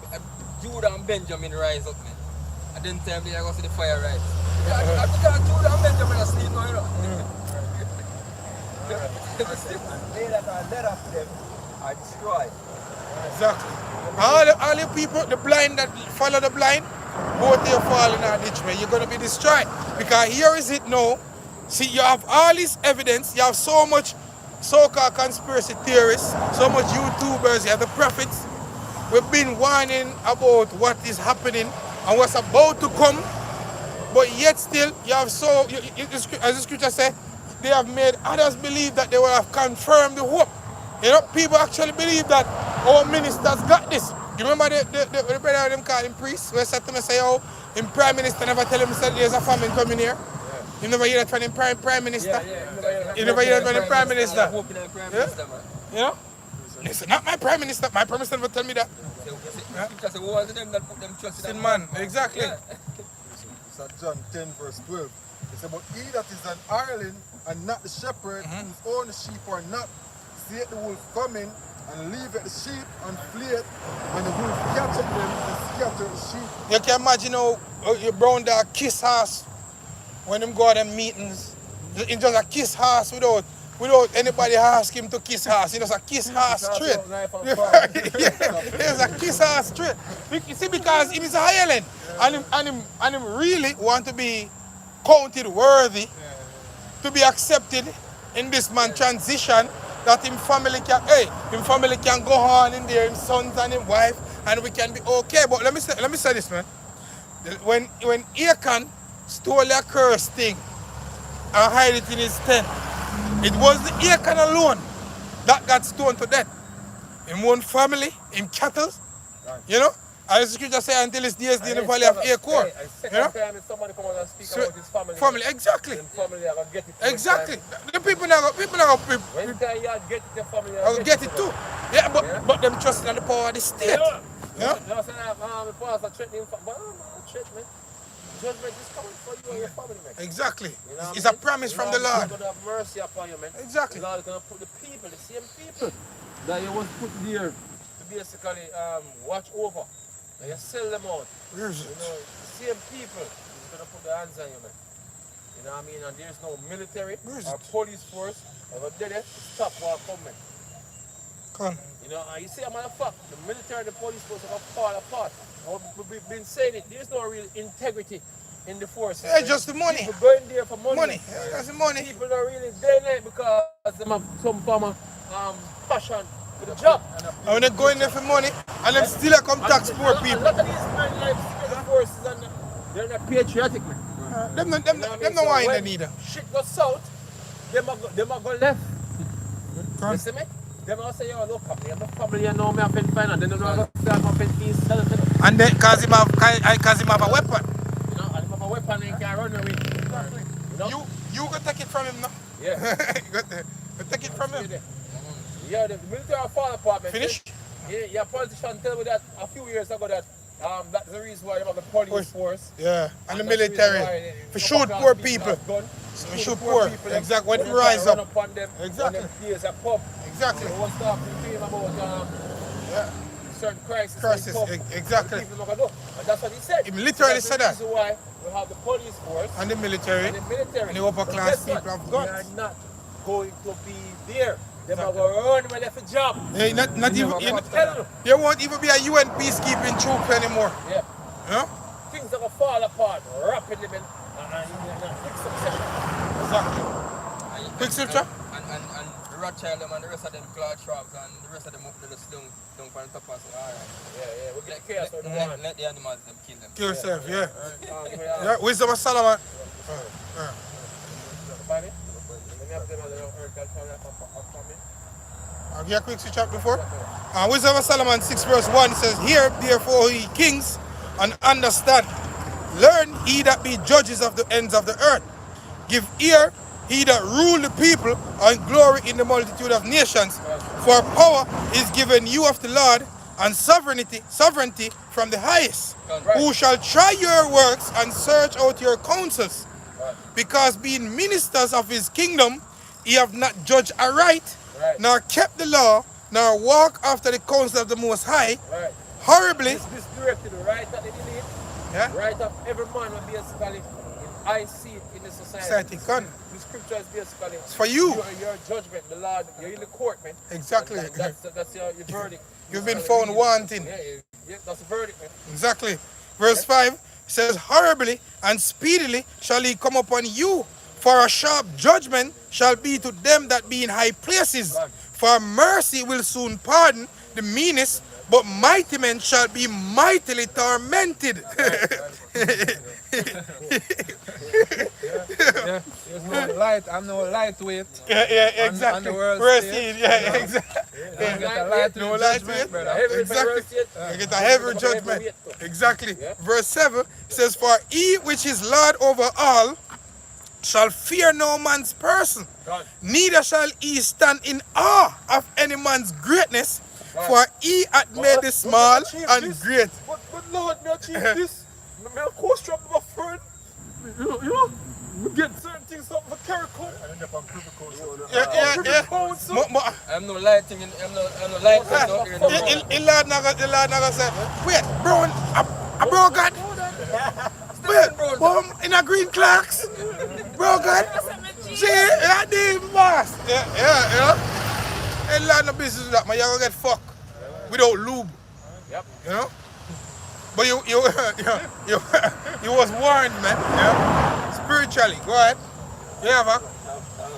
Judah and Benjamin rise up, man. And then time they go see the fire rise. Because Judah and Benjamin are asleep now, you know. They that are led after them are destroyed. Exactly. All the people, the blind that follow the blind, both they fall in a ditch, man. You're going to be destroyed. Because here is it now. See, you have all this evidence. You have so much so-called conspiracy theorists, so much YouTubers, you have the prophets. We've been warning about what is happening and what's about to come. But yet still, you have as the scripture says, they have made others believe that they will have confirmed the hope. You know, people actually believe that our ministers got this. You remember the brother them call him priest? Where said to me say, oh, in prime minister never tell him that there's a famine coming here. You never hear that from the prime minister? You never hear that from the prime minister? You know? Listen, not my prime minister. My prime minister never tell me that. Because it was them that put them trust in Man, exactly. It's at John 10 verse 12. It's about he that is an hireling and not the shepherd, whose own sheep are not, seeth the wolf coming and leaveth the sheep and fleeth, and the wolf catcheth them and scattereth the sheep. You can imagine how your brown dog kiss horse when them go to them meetings. It's just a kiss horse without anybody ask him to kiss horse. He just a kiss horse straight. It's a kiss horse straight. You see, because he is a hireling and him really want to be counted worthy to be accepted in this man transition, that him family can go on in there, his sons and his wife, and we can be okay. But let me say this, man. When Achan stole a cursed thing and hide it in his tent, it was the Achan alone that got stoned to death. In one family, in cattle, you know, As the scripture say, until his days in the valley of Achor. Hey, and second time if somebody come out and speak So, about his family. family, exactly. Then family are gonna get it. Exactly. The people now When time you get it, the family I'll get it too. Yeah, but them trusting in the power of the state. Yeah. Yeah. You know what I'm saying? The pastor threatening, but threatening. Judgment is coming for you and your family, man. Exactly. You know It's what I a mean? promise from the The Lord. Lord gonna have mercy upon you, man. Exactly. The Lord is gonna put the people, the same people that you was put there to basically watch over. And you sell them out. Where is You it? know, the same people is gonna put their hands on you, man. You know what I mean? And there's no military Where is or it? police force ever did it to stop what come, man. Come. You know, and you see, a matter of fact, the military and the police force are gonna fall apart. We've been saying it, there's no real integrity in the forces. Yeah, man. just the money. People going there for money. Money. Yeah, that's the money. People are really there now because they have some form of passion for the job. And when they go in there for money, and then still they come tax poor A people. lot of these men like security forces and they're not patriotic, man. Them You know what I mean? no So wine they when neither. shit goes south, them are go left. Come. You see me? Them are say, yo, look, me and my family, you know me, I've been fine, and then they're going to say, I'm going to be self. And then cause him have a weapon. You know, and if I have a weapon, he can run away. You know? You go take it from him now. Yeah. You got to take it from him. Yeah, the military fall apart, man. Finish? Yeah, politician tell me that a few years ago that that's the reason why you have the police force. Yeah, and the that's reason military. why For upper shoot class poor people people. have guns. So shoot poor. people. Exactly. When They they try rise to run up. upon them. Exactly. When them days are pub. Exactly. So what's start to feel about Yeah. certain crisis. Crisis, in pub. exactly. People not gonna do. And that's what he said. He literally That's said the that. reason why we have the police force And the military. and the military. And the upper But class guess what? people have They guns. are not going to be there. They're not going to run when they have a job. Hey, not even, I'm telling you. there won't even be a UN peacekeeping troop anymore. Yeah. You know? Things are going to fall apart rapidly, man. And in quick succession. Exactly. Quick succession? And Rothschild them and the rest of them Claude Schwabs and the rest of them up to the down on the top and say, alright. Yeah, we get chaos on the one. Let the animals them kill them. Kill yourself, yeah. Yeah. Yeah, Wisdom of Solomon. Let me have them as a earth that come in. Have you a quick switch up before? Wisdom of Solomon 6 verse 1 says, Hear therefore ye kings, and understand. Learn ye that be judges of the ends of the earth. Give ear, he that rule the people, and glory in the multitude of nations. For power is given you of the Lord, and sovereignty from the highest. Right. Who shall try your works and search out your counsels? Because being ministers of his kingdom, ye have not judged aright, nor kept the law, nor walk after the counsel of the Most High. Right. Horribly. This directed right that they delete. Yeah. Right of every man will basically I see it in the society. The scripture is basically It's for you. Your judgment, the Lord, you're in the court, man. Exactly. And that's your verdict. You've been found wanting. Yeah, that's the verdict, man. Exactly. Verse 5 says, Horribly and speedily shall he come upon you, for a sharp judgment shall be to them that be in high places. For mercy will soon pardon the meanest, but mighty men shall be mightily tormented. Yeah. There's no light, I'm no lightweight. Yeah, exactly. On the world Verse stage. 8, yeah, exactly. You get a light No with light judgment, weight. brother. Exactly. You get a heavy judgment. Exactly. Verse 7 says, For he which is Lord over all shall fear no man's person, neither shall he stand in awe of any man's greatness, for he hath made the small and great. But Lord, me achieve this. Me a coast trap my friend. You know, we get certain things up for Carrico. Yeah. I'm no lighting in I'm no lighting out here in the world. The Lord naga say, wait, bro, a bro God. Wait, bro, in a green clocks. Bro God. See, that the boss. Yeah. And Lord no business with that, man. You gonna get fucked without lube. Yep. You know? But you was warned, man. Yeah? Spiritually. Go ahead. Yeah,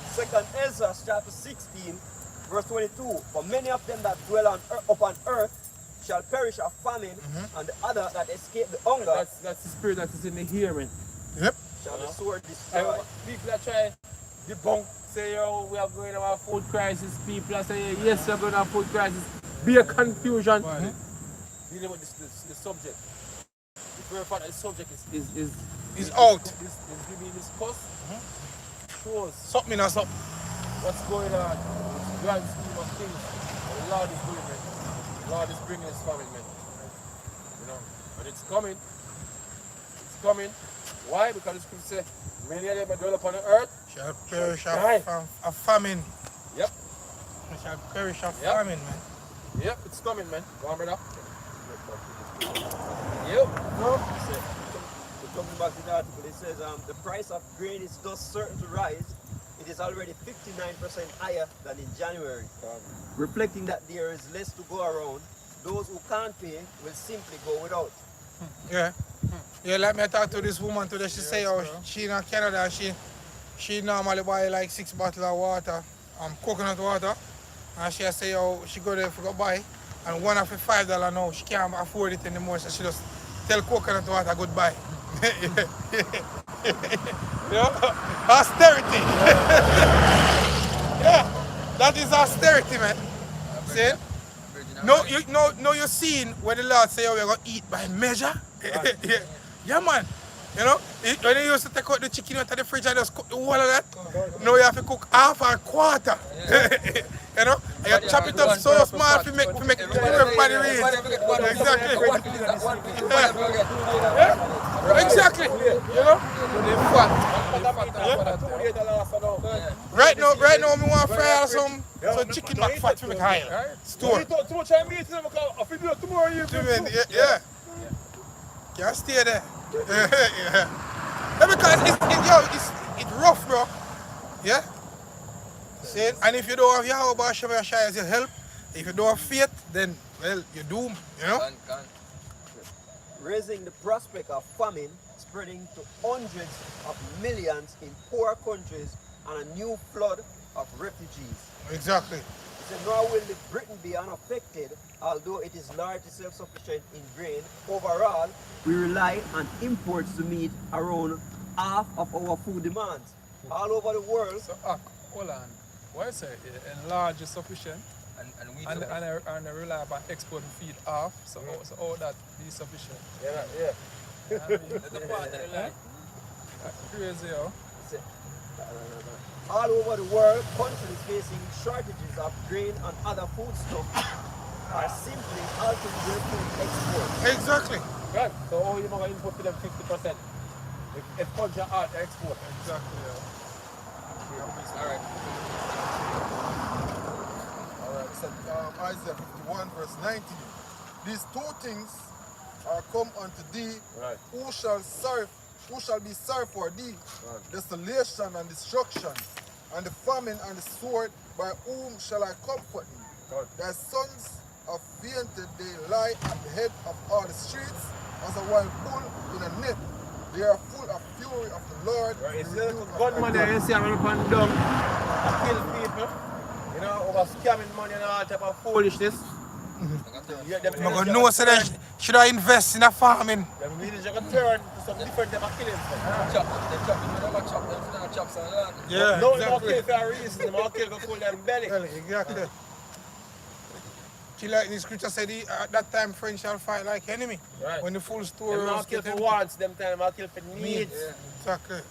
Second Ezra chapter 16, verse 22. For many of them that dwell upon earth shall perish of famine, and the other that escape the hunger That's the spirit that is in the hearing. Yep. shall the sword destroy. People that try debunk, say, yo, we are going to have food crisis. People are saying, yes, we're going to have food crisis. Be a confusion. dealing with this subject. The very fact that the subject Is out. Is being discussed shows Something or something. what's going on in the grand scheme of things. What the Lord is doing, man. The Lord is bringing his famine, man. You know, and it's coming. It's coming. Why? Because the scripture says, many of them that dwell upon the earth Shall perish die. of famine. Yep. Shall perish of Yep. famine, man. Yep, it's coming, man. Go on, brother. Yep. No. Coming back to the article, it says the price of grain is thus certain to rise. It is already 59% higher than in January, reflecting that there is less to go around. Those who can't pay will simply go without. Yeah. Yeah, let me talk to this woman today. She say how she in Canada, she normally buy like 6 bottles of water, coconut water. And she say how she go there for go buy. And one of the $5 now, she can't afford it anymore, so she just tell coconut water goodbye. You know? Austerity. Yeah, that is austerity, man. See? No, you're seeing where the Lord say, oh, we're going to eat by measure. Yeah, man. You know, when you used to take out the chicken out of the fridge and just cook the whole of that, now you have to cook half and quarter. You know, and you chop it up so small to make everybody read. Exactly. Exactly. You know? Right now, me want to fry some chicken back fat to make higher. Store. Too much I meet them because if you do it tomorrow, you Yeah. Can't stay there. Yeah. Because it's rough, bro. Yeah? See? And if you don't have Yahweh Shem Yashai as your help, if you don't have faith, then, well, you're doomed, you know? Raising the prospect of famine spreading to hundreds of millions in poor countries and a new flood of refugees. Exactly. He said, nor will Britain be unaffected, although it is largely self-sufficient in grain. Overall, we rely on imports to meet around half of our food demands. All over the world. So, hold on. What I say? Enlarge is sufficient. And I rely upon export and feed half. So, so all that be sufficient. Yeah. That's the part that I like. That's crazy, yo. All over the world, countries facing shortages of grain and other foodstuffs are simply halting their food exports. Exactly. Right. So how you going to import to them 50%? If country are to export. Exactly, yeah. Alright. Alright, so Isaiah 51 verse 19. These two things are come unto thee, Right. who shall be sorry for thee, desolation and destruction, and the famine and the sword, by whom shall I comfort thee? Right. Thy sons have fainted, they lie at the head of all the streets, as a wild bull in a net. They are full of fury of the Lord. Right. It's the like rebuke a of gunman the there, God. you see, I'm running down and kill people. You know, over scamming money and all type of foolishness. Yeah, them I'm going to know so that should I invest in a farming? Them village are going to turn to some different type of killing. Chops and land. Yeah, No, exactly. kill for a reason. Them all kill to pull them belly. Exactly. She like the scripture said, at that time French shall fight like enemy. Right. When the full story Them all was kill for getting- wants, them time all kill for needs. Yeah. Exactly.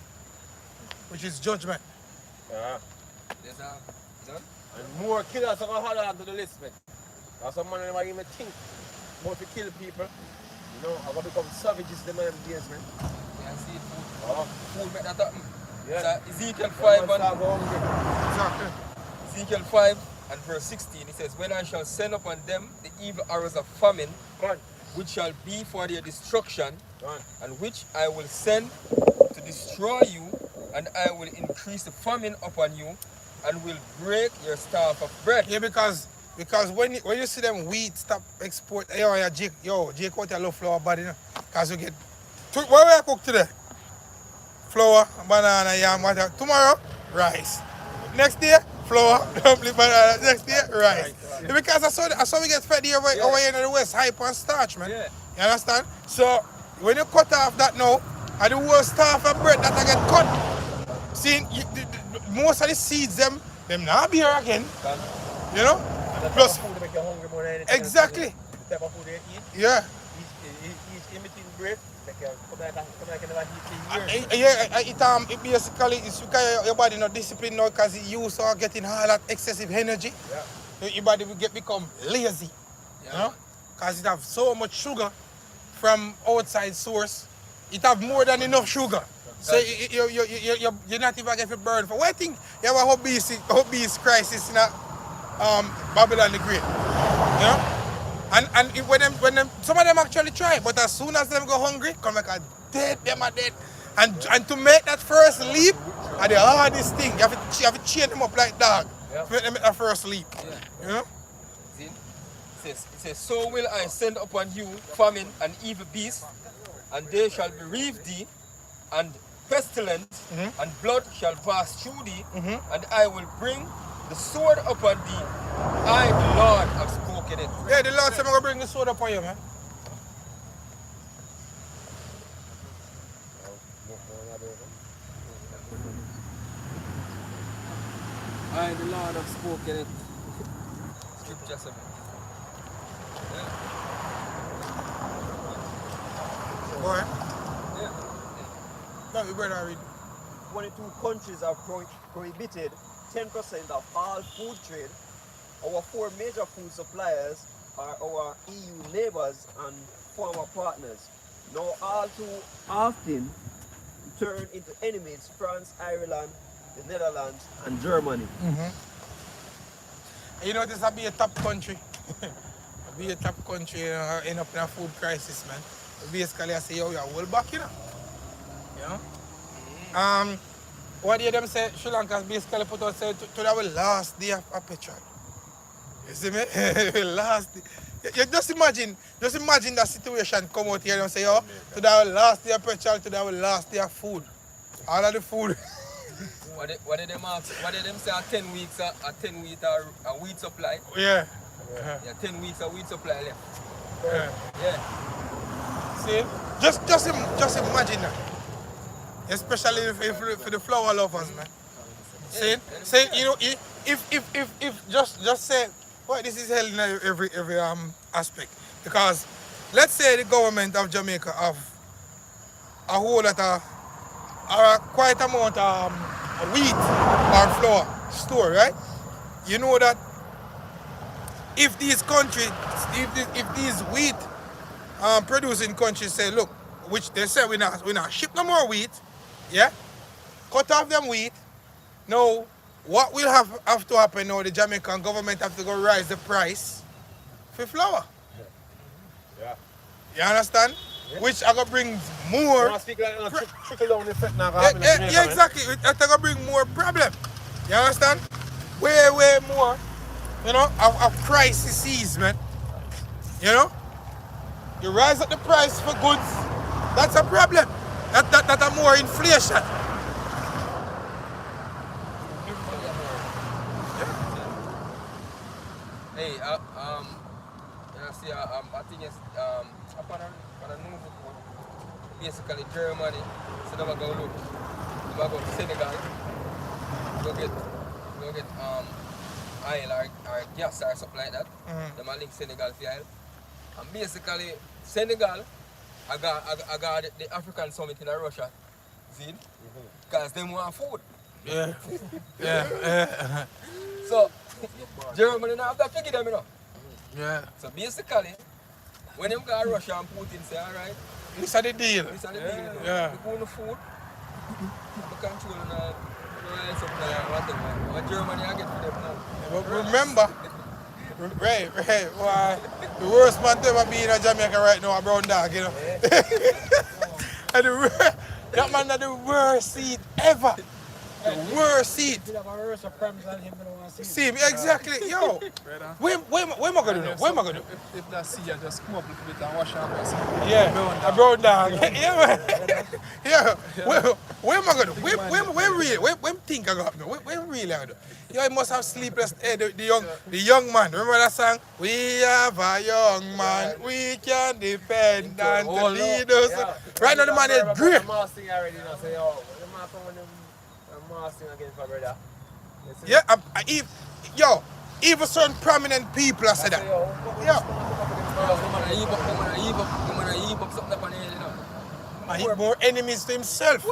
Which is judgment. Yeah. There's done? And more killers are going to add on to the list, man. That's some man never even think about to kill people. You know, I'm going to become savages them days, man. Yeah, see food. Oh. Food make that happen. Yeah. So Ezekiel 5 and Exactly. Ezekiel 5 and verse 16, it says, when I shall send upon them the evil arrows of famine, which shall be for their destruction, and which I will send to destroy you, and I will increase the famine upon you, and will break your staff of bread. Yeah, because when you see them wheat stop export, Jake what I love flour body, you know? Because you get, what will I cook today? Flour, banana, yam, water. Tomorrow, rice. Next day, flour, dumpling, banana. Next day, rice. Yeah, because I saw we get fed here over here in the West, hype and starch, man. Yeah. You understand? So, when you cut off that now, and the whole staff of bread that I get cut, see, most of the seeds, them not be here again. You know? Plus, exactly. type of food they eat. Yeah. Each in between break, they can come like a never eat It basically it's because your body not disciplined now because it used to getting all that excessive energy. Yeah. Your body will become lazy. Yeah. You know? Because it have so much sugar from outside source. It have more than enough sugar. So you're not even getting burned for. What I think you have a obese crisis in Babylon the Great. You know? And when them some of them actually try, but as soon as them go hungry, come like a dead, them are dead. And to make that first leap, are the hardest thing. You have to chain them up like dog. Yeah. To make them make that first leap. Yeah. You know? See? It says, so will I send upon you famine and evil beasts, and they shall bereave thee, and pestilence and blood shall pass through thee, and I will bring the sword upon thee. I, the Lord, have spoken it. Yeah, the Lord said I'm going to bring the sword upon you, man. I, the Lord, have spoken it. Scripture 7. Go ahead. Yeah. No, you better read. 22 countries have prohibited 10% of all food trade. Our 4 major food suppliers are our EU neighbors and former partners. Now all too often turn into enemies: France, Ireland, the Netherlands, and Germany. You know, this will be a top country. It'll be a top country, end up in a food crisis, man. Basically, I say, yo, you're well back, you know. You know? What do them say? Sri Lanka basically put out, say, to our last day of petrol. You see me? Last day. You just imagine that situation come out here and say, yo, to our last day of petrol, to our last day of food. All of the food. What did them ask? What did them say? A 10 weeks, a 10 week a wheat supply? Yeah. Yeah, 10 weeks a wheat supply left. Yeah. Yeah. See? Just imagine that. Especially for the flower lovers, man. Say, you know, if just say, well, this is hell in every aspect. Because let's say the government of Jamaica have a whole lot of, or quite amount of wheat or flour store, right? You know that if these countries, if these wheat producing countries say, look, which they say we not ship no more wheat, yeah? Cut off them wheat. Now, what will have to happen now? The Jamaican government have to go rise the price for flour. Yeah. You understand? Yeah. Which are gonna bring more. Trickle down effect now. Yeah, exactly. It's gonna bring more problem. You understand? Way more. You know, of crises, man. You know? You rise up the price for goods, that's a problem. That are more inflation. Hey, I think it's upon a new book, basically Germany. So they go look, they go to Senegal, go get oil or gas or something like that. They might link Senegal for oil. And basically Senegal, I got the African summit in Russia, see? Because they want food. Yeah. Yeah. So Germany now have that to give them, you know. Yeah. So basically, when them go to Russia and Putin say, alright, this is the deal. this is the deal. Yeah. We go on the food, we control the supply and whatever. What Germany I get for them now. But remember, right, why the worst man to ever be in Jamaica right now, a brown dog, you know. And that man had the worst seat ever. The worst seat. See, exactly, yo. Where am I gonna do now? Where am I gonna do? If that sea, just come up a little bit and wash out. Yeah, a brown dog. Yeah, man. Yeah. Where am I gonna do? Where really? Where think I got now? Where really I do? Yo, I must have sleepless. The young man. Remember that song? We have a young man. We can depend on the leaders. Yeah. Right now the man is great. Yeah, even certain prominent people have said that. Yeah. heap up something up on the head, you know. And he more enemies to himself.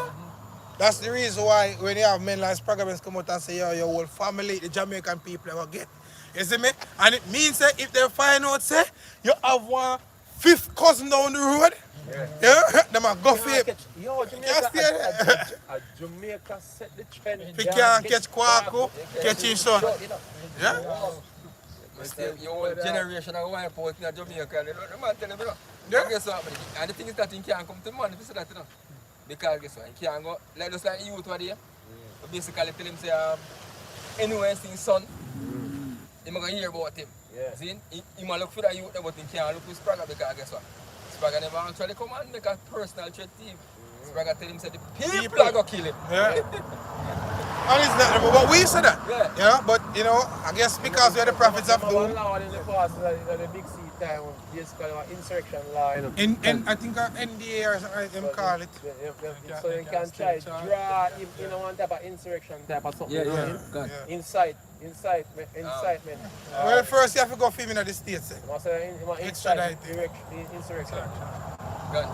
That's the reason why when you have men like Spraggabens come out and say, yo, your whole family, the Jamaican people ever get. You see me? And it means that if they find out, say, you have one fifth cousin down the road, yeah, them a go for it. Yo, Jamaica set the trend. If you can't catch Kwaku, catch his son. Yeah? Your whole generation of white folk in Jamaica, the man tell them, you know. Yeah. Guess what, man? And the thing is that he can't come to man if you say that, you know. Because guess what, he can't go, like just like youth were there. But basically tell him say, anywhere see his son, he might hear about him. Yeah. See, he might look for that youth, but he can't look for Spragga because guess what? Spragga never actually come and make a personal threat to him. Spragga tell him say the people are going to kill him. Yeah. And it's not, but we said that. Yeah. Yeah, but you know, I guess because we are the prophets of doom. In the past, the big C time, basically insurrection law. You know. In I think NDA or something them call it. So you can try draw him in one type of insurrection type of something. God. Incitement. Well, first you have to go film in the States. Insurrection. God.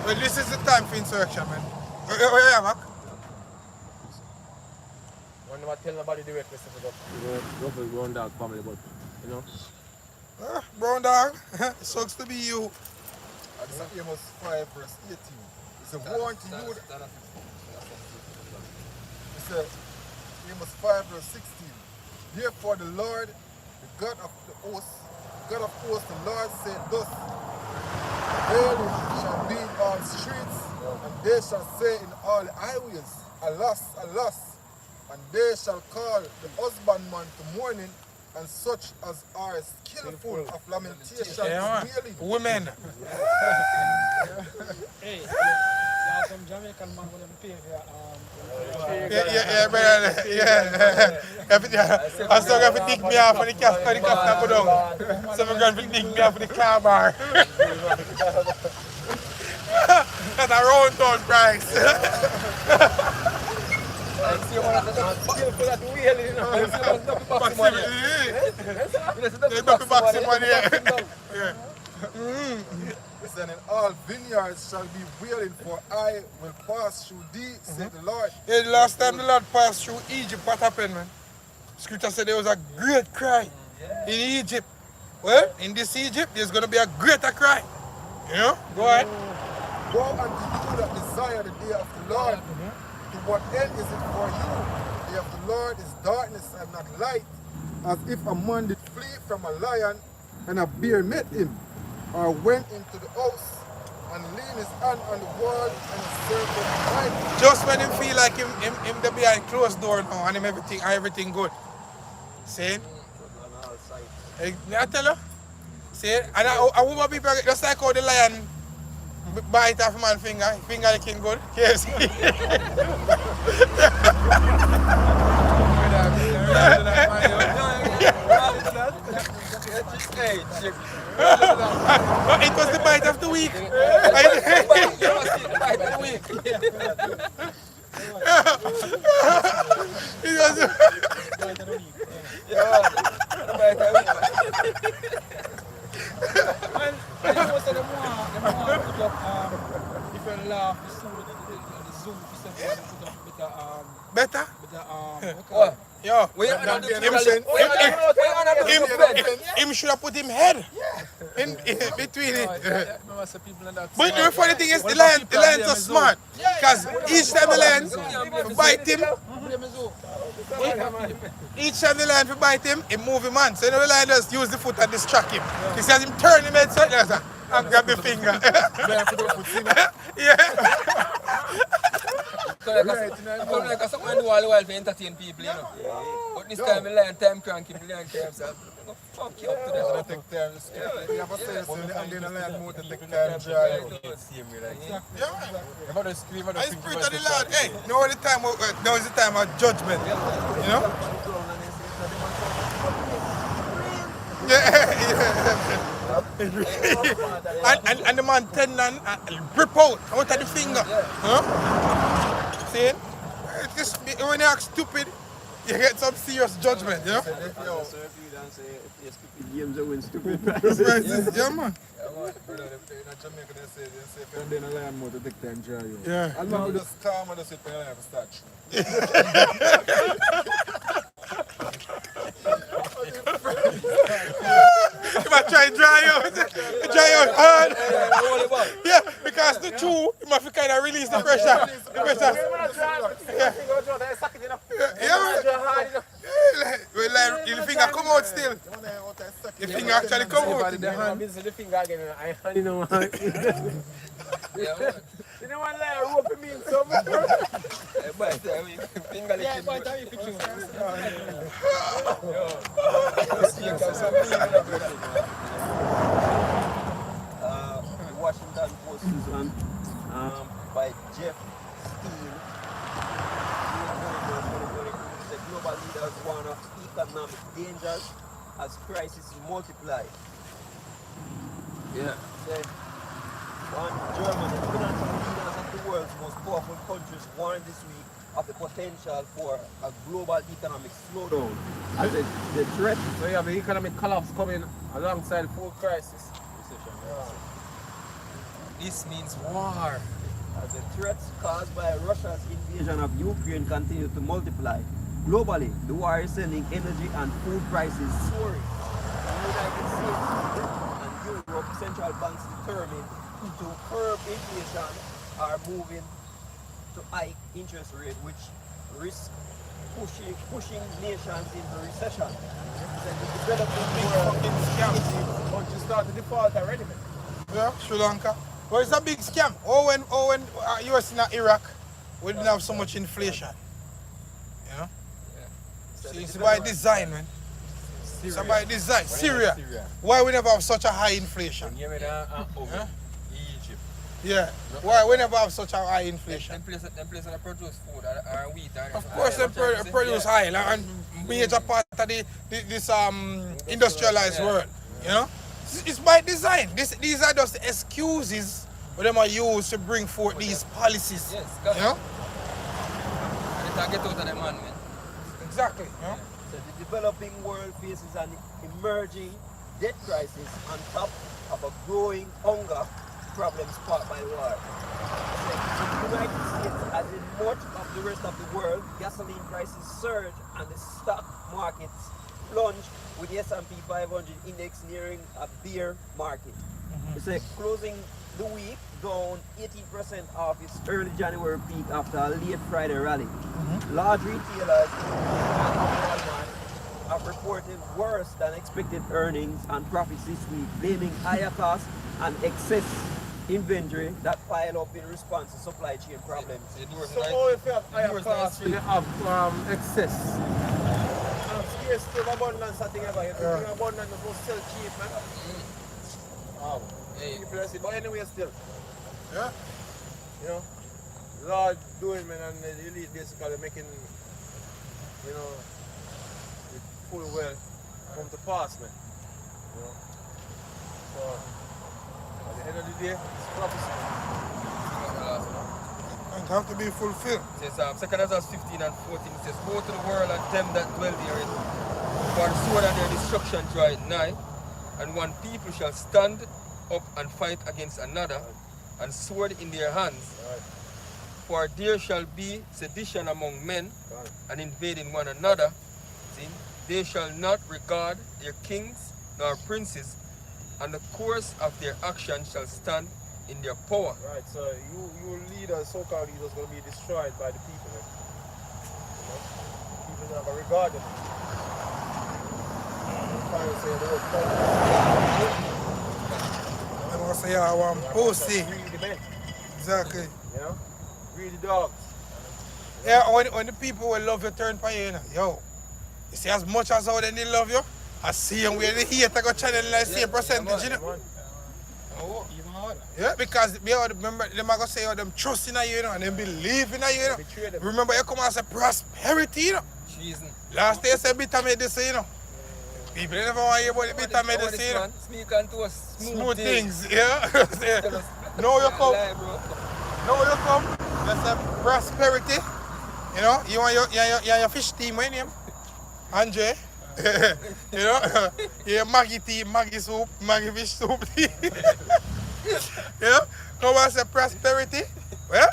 Well, this is the time for insurrection, man. Where you Mac? I never tell nobody the way to go for Brown Dog family, but you know. Brown Dog, it sucks to be you. This is Amos 5 verse 18. It's a warning to you. It's a Amos 5 verse 16. Therefore the Lord, the God of the hosts, the Lord said thus, There shall be in all streets, and they shall say in all the highways, Alas, alas. And they shall call the husbandman to mourning, and such as are skillful of lamentation to wailing. Women. Hey, there are some Jamaican man with them pay Yeah, brother. Yeah. I still got to dig me off for the cafe go down. So I'm going to dig me off for the car bar. That's a round town price. See one of the skillful at wheeling, you know. Listen, in all vineyards shall be wailing, for I will pass through thee, said the Lord. Yeah, the last time the Lord passed through Egypt, what happened, man? Scripture said there was a great cry in Egypt. Well, in this Egypt, there's going to be a greater cry. You know? Go ahead. Woe unto you that desire the day of the Lord. To what end is it for you? The day of the Lord is darkness and not light, as if a man did flee from a lion and a bear met him, or went into the house and leaned his hand on the wall and a serpent bite him. Just when him feel like him the behind closed door now and him everything good. See? I tell you. See? And a woman people just like how the lion bite off a man's finger looking good. Yes. It was the bite of the week. It was different law the Zoom better? Yo, him should have put him head in between it. But the funny thing is, the lions are smart. Because each time the lion bite him, he move him on. So the lion just use the foot and distract him. He says him turn him head so and grab the finger. Yeah. Like something I do all the while to entertain people, you know. But this time, the lion time cranky, the lion time, so fuck you up to that. I take time. You have a sense and then a lion more to take time to dry out. The spirit of the Lord, hey, now is the time of judgment. You know? And the man tend and rip out of the finger. Huh? See? When you act stupid, you get some serious judgment, you know? Games that win stupid Prices, yeah, man. Brother, in Jamaica, they say, And then I learn more to take time to enjoy you. Yeah. and now we just calm and just sit there and start chewing. If I try to dry out hard. Yeah, because the chew, you must kind of release the pressure. Yeah, man. Like, your finger come out still. Your finger actually come out. The finger again, I you know, Yeah, man. you know what, like, rope me in some. Finger Yeah, but I The Washington Post is on by Jeff Steele. The global leaders warn of economic dangers as crises multiply. Yeah. On Germany, financial leaders of the world's most powerful countries warned this week of the potential for a global economic slowdown as the threat. So you have the economic collapse coming alongside full crisis. This means war. As the threats caused by Russia's invasion of Ukraine continue to multiply. Globally, the war is sending energy and food prices soaring. In the United States and Europe, central banks determined to curb inflation are moving to hike interest rate, which risks pushing nations into recession. The developing world Countries start to default already, man. Yeah, Sri Lanka. Well, it's a big scam. When US in Iraq, we didn't have so much inflation. You know? So it's by design, man. It's by design. Syria. Why we never have such a high inflation? Egypt. Yeah. Why we never have such a high inflation? Them places that produce food or wheat. Of course, they produce high, and major part of this industrialized world. You know, it's by design. These are just excuses what them are used to bring forth these policies. Yes, you know. And it get out of them man. Exactly. You know? So the developing world faces an emerging debt crisis on top of a growing hunger problem sparked by war. In the United States, as in much of the rest of the world, gasoline prices surge and the stock markets plunge with the S&P 500 index nearing a bear market. It's like closing the week down 18% off its early January peak after a late Friday rally. Large retailers have reported worse than expected earnings and profits this week, blaming higher costs and excess inventory that pile up in response to supply chain problems. So all if you have higher costs, you have excess. Scarcity of abundance, I think about it. Abundance is most sell cheap, man. Hey. People say, but anyway still. Yeah. You know, Lord doing, man, and the elite basically making, you know, the full well come to pass, man. You know. So at the end of the day, it's prophecy. It have to be fulfilled. It says 2 Kings 15 and 14. It says, "Go to the world and them that dwell therein, for the sword and their destruction draweth nigh, and one people shall stand up and fight against another, and sword in their hands. For there shall be sedition among men, and invading one another. See? They shall not regard their kings nor princes, and the course of their action shall stand in their power." Right, so you leaders, so-called leaders, going to be destroyed by the people, man. You know? People don't have a regard them. Trying to say the word I want to say I want pussy. greedy men, Exactly. you know? Greedy dogs. Yeah, when the people will love you turn for you, yo. You see, as much as how they love you, I see them where they hate, I go channel like same percentage, you know. Oh. Yeah, because remember, them are going to say, oh, them trust in you, and them believe in you, know. Remember, you come and say prosperity, you know. Treason. Last day, you say bitter medicine, you know. People never want to hear about the bitter medicine, you know. Speak unto us Smooth things, yeah. Now you come, you say prosperity, You know, you want your fish team, what name? Andre. You know, your Maggie team, Maggie soup, Maggie fish soup. You know, come and say prosperity. Well,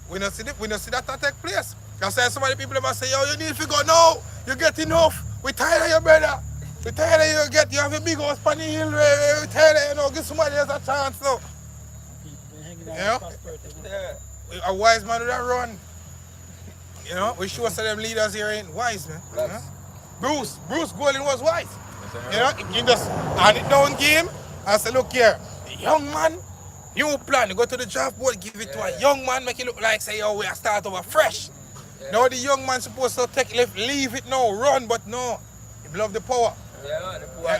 we don't see that take place. That's why so many people must say, yo, you need to go now. You get enough. We tired of your brother. We tired of you have a big house on the hill. We tired of, you know, give somebody else a chance now. You know? A wise man would have run. You know, we sure some them leaders here ain't wise, man. You know? Bruce Golden was wise. You know, he just hand it down game and say, look here, young man, new plan. You go to the draft board, give it to a young man, make it look like, say, oh, we are start over fresh. Now the young man supposed to leave it now, run, but no. He love the power. Yeah, the power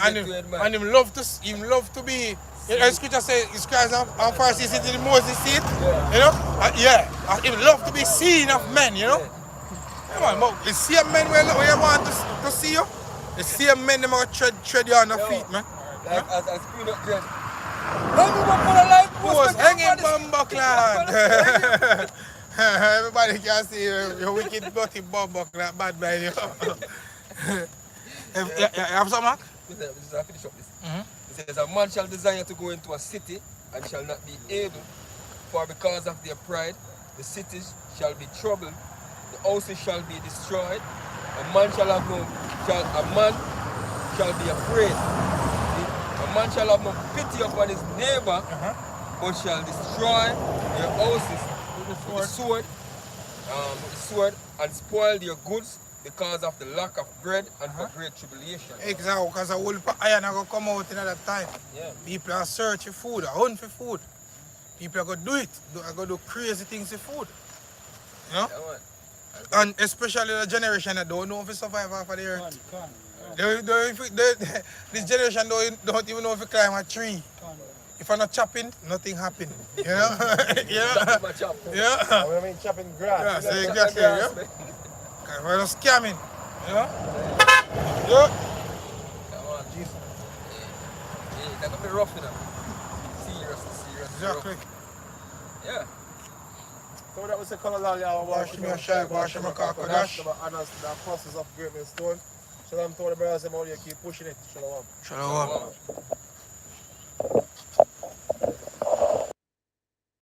and him love to be. The scripture says, his Christ and Pharisees sit in the Moses seat. You know? He love to be seen of men, you know? Yeah, man, the same men where you want to see you, the same men them are tread you on the feet, man. Like as screen up there. Post hanging bumbo clan. Everybody can see your wicked dirty bumbo clan bad by you. You have some, Mark? I'll finish up this. It says, a man shall desire to go into a city and shall not be able, for because of their pride, the cities shall be troubled, the houses shall be destroyed, a man shall be afraid. A man shall have no pity upon his neighbor, but shall destroy their houses with the sword, and spoil their goods because of the lack of bread and for great tribulation. Exactly, because a whole iron are going to come out in that time. Yeah. People are searching food, are hunting for food. People are going to do it, are going to do crazy things with food. You know? Yeah, and especially the generation that don't know if it survive off of the earth. This generation don't even know if it climb a tree. If I'm not chopping, nothing happen. You know? Yeah. Yeah. I mean chopping grass. Yeah, so exactly, yeah. We're not scamming. You know? Yeah. Jesus. Yeah, they're going to be rough, you know. Serious. Exactly. Yeah. So that was the color line, wash me a shag, wash me a dash. And that's the process of greatness stone. Shalom to all the brothers, and all you keep pushing it. Shalom. Shalom.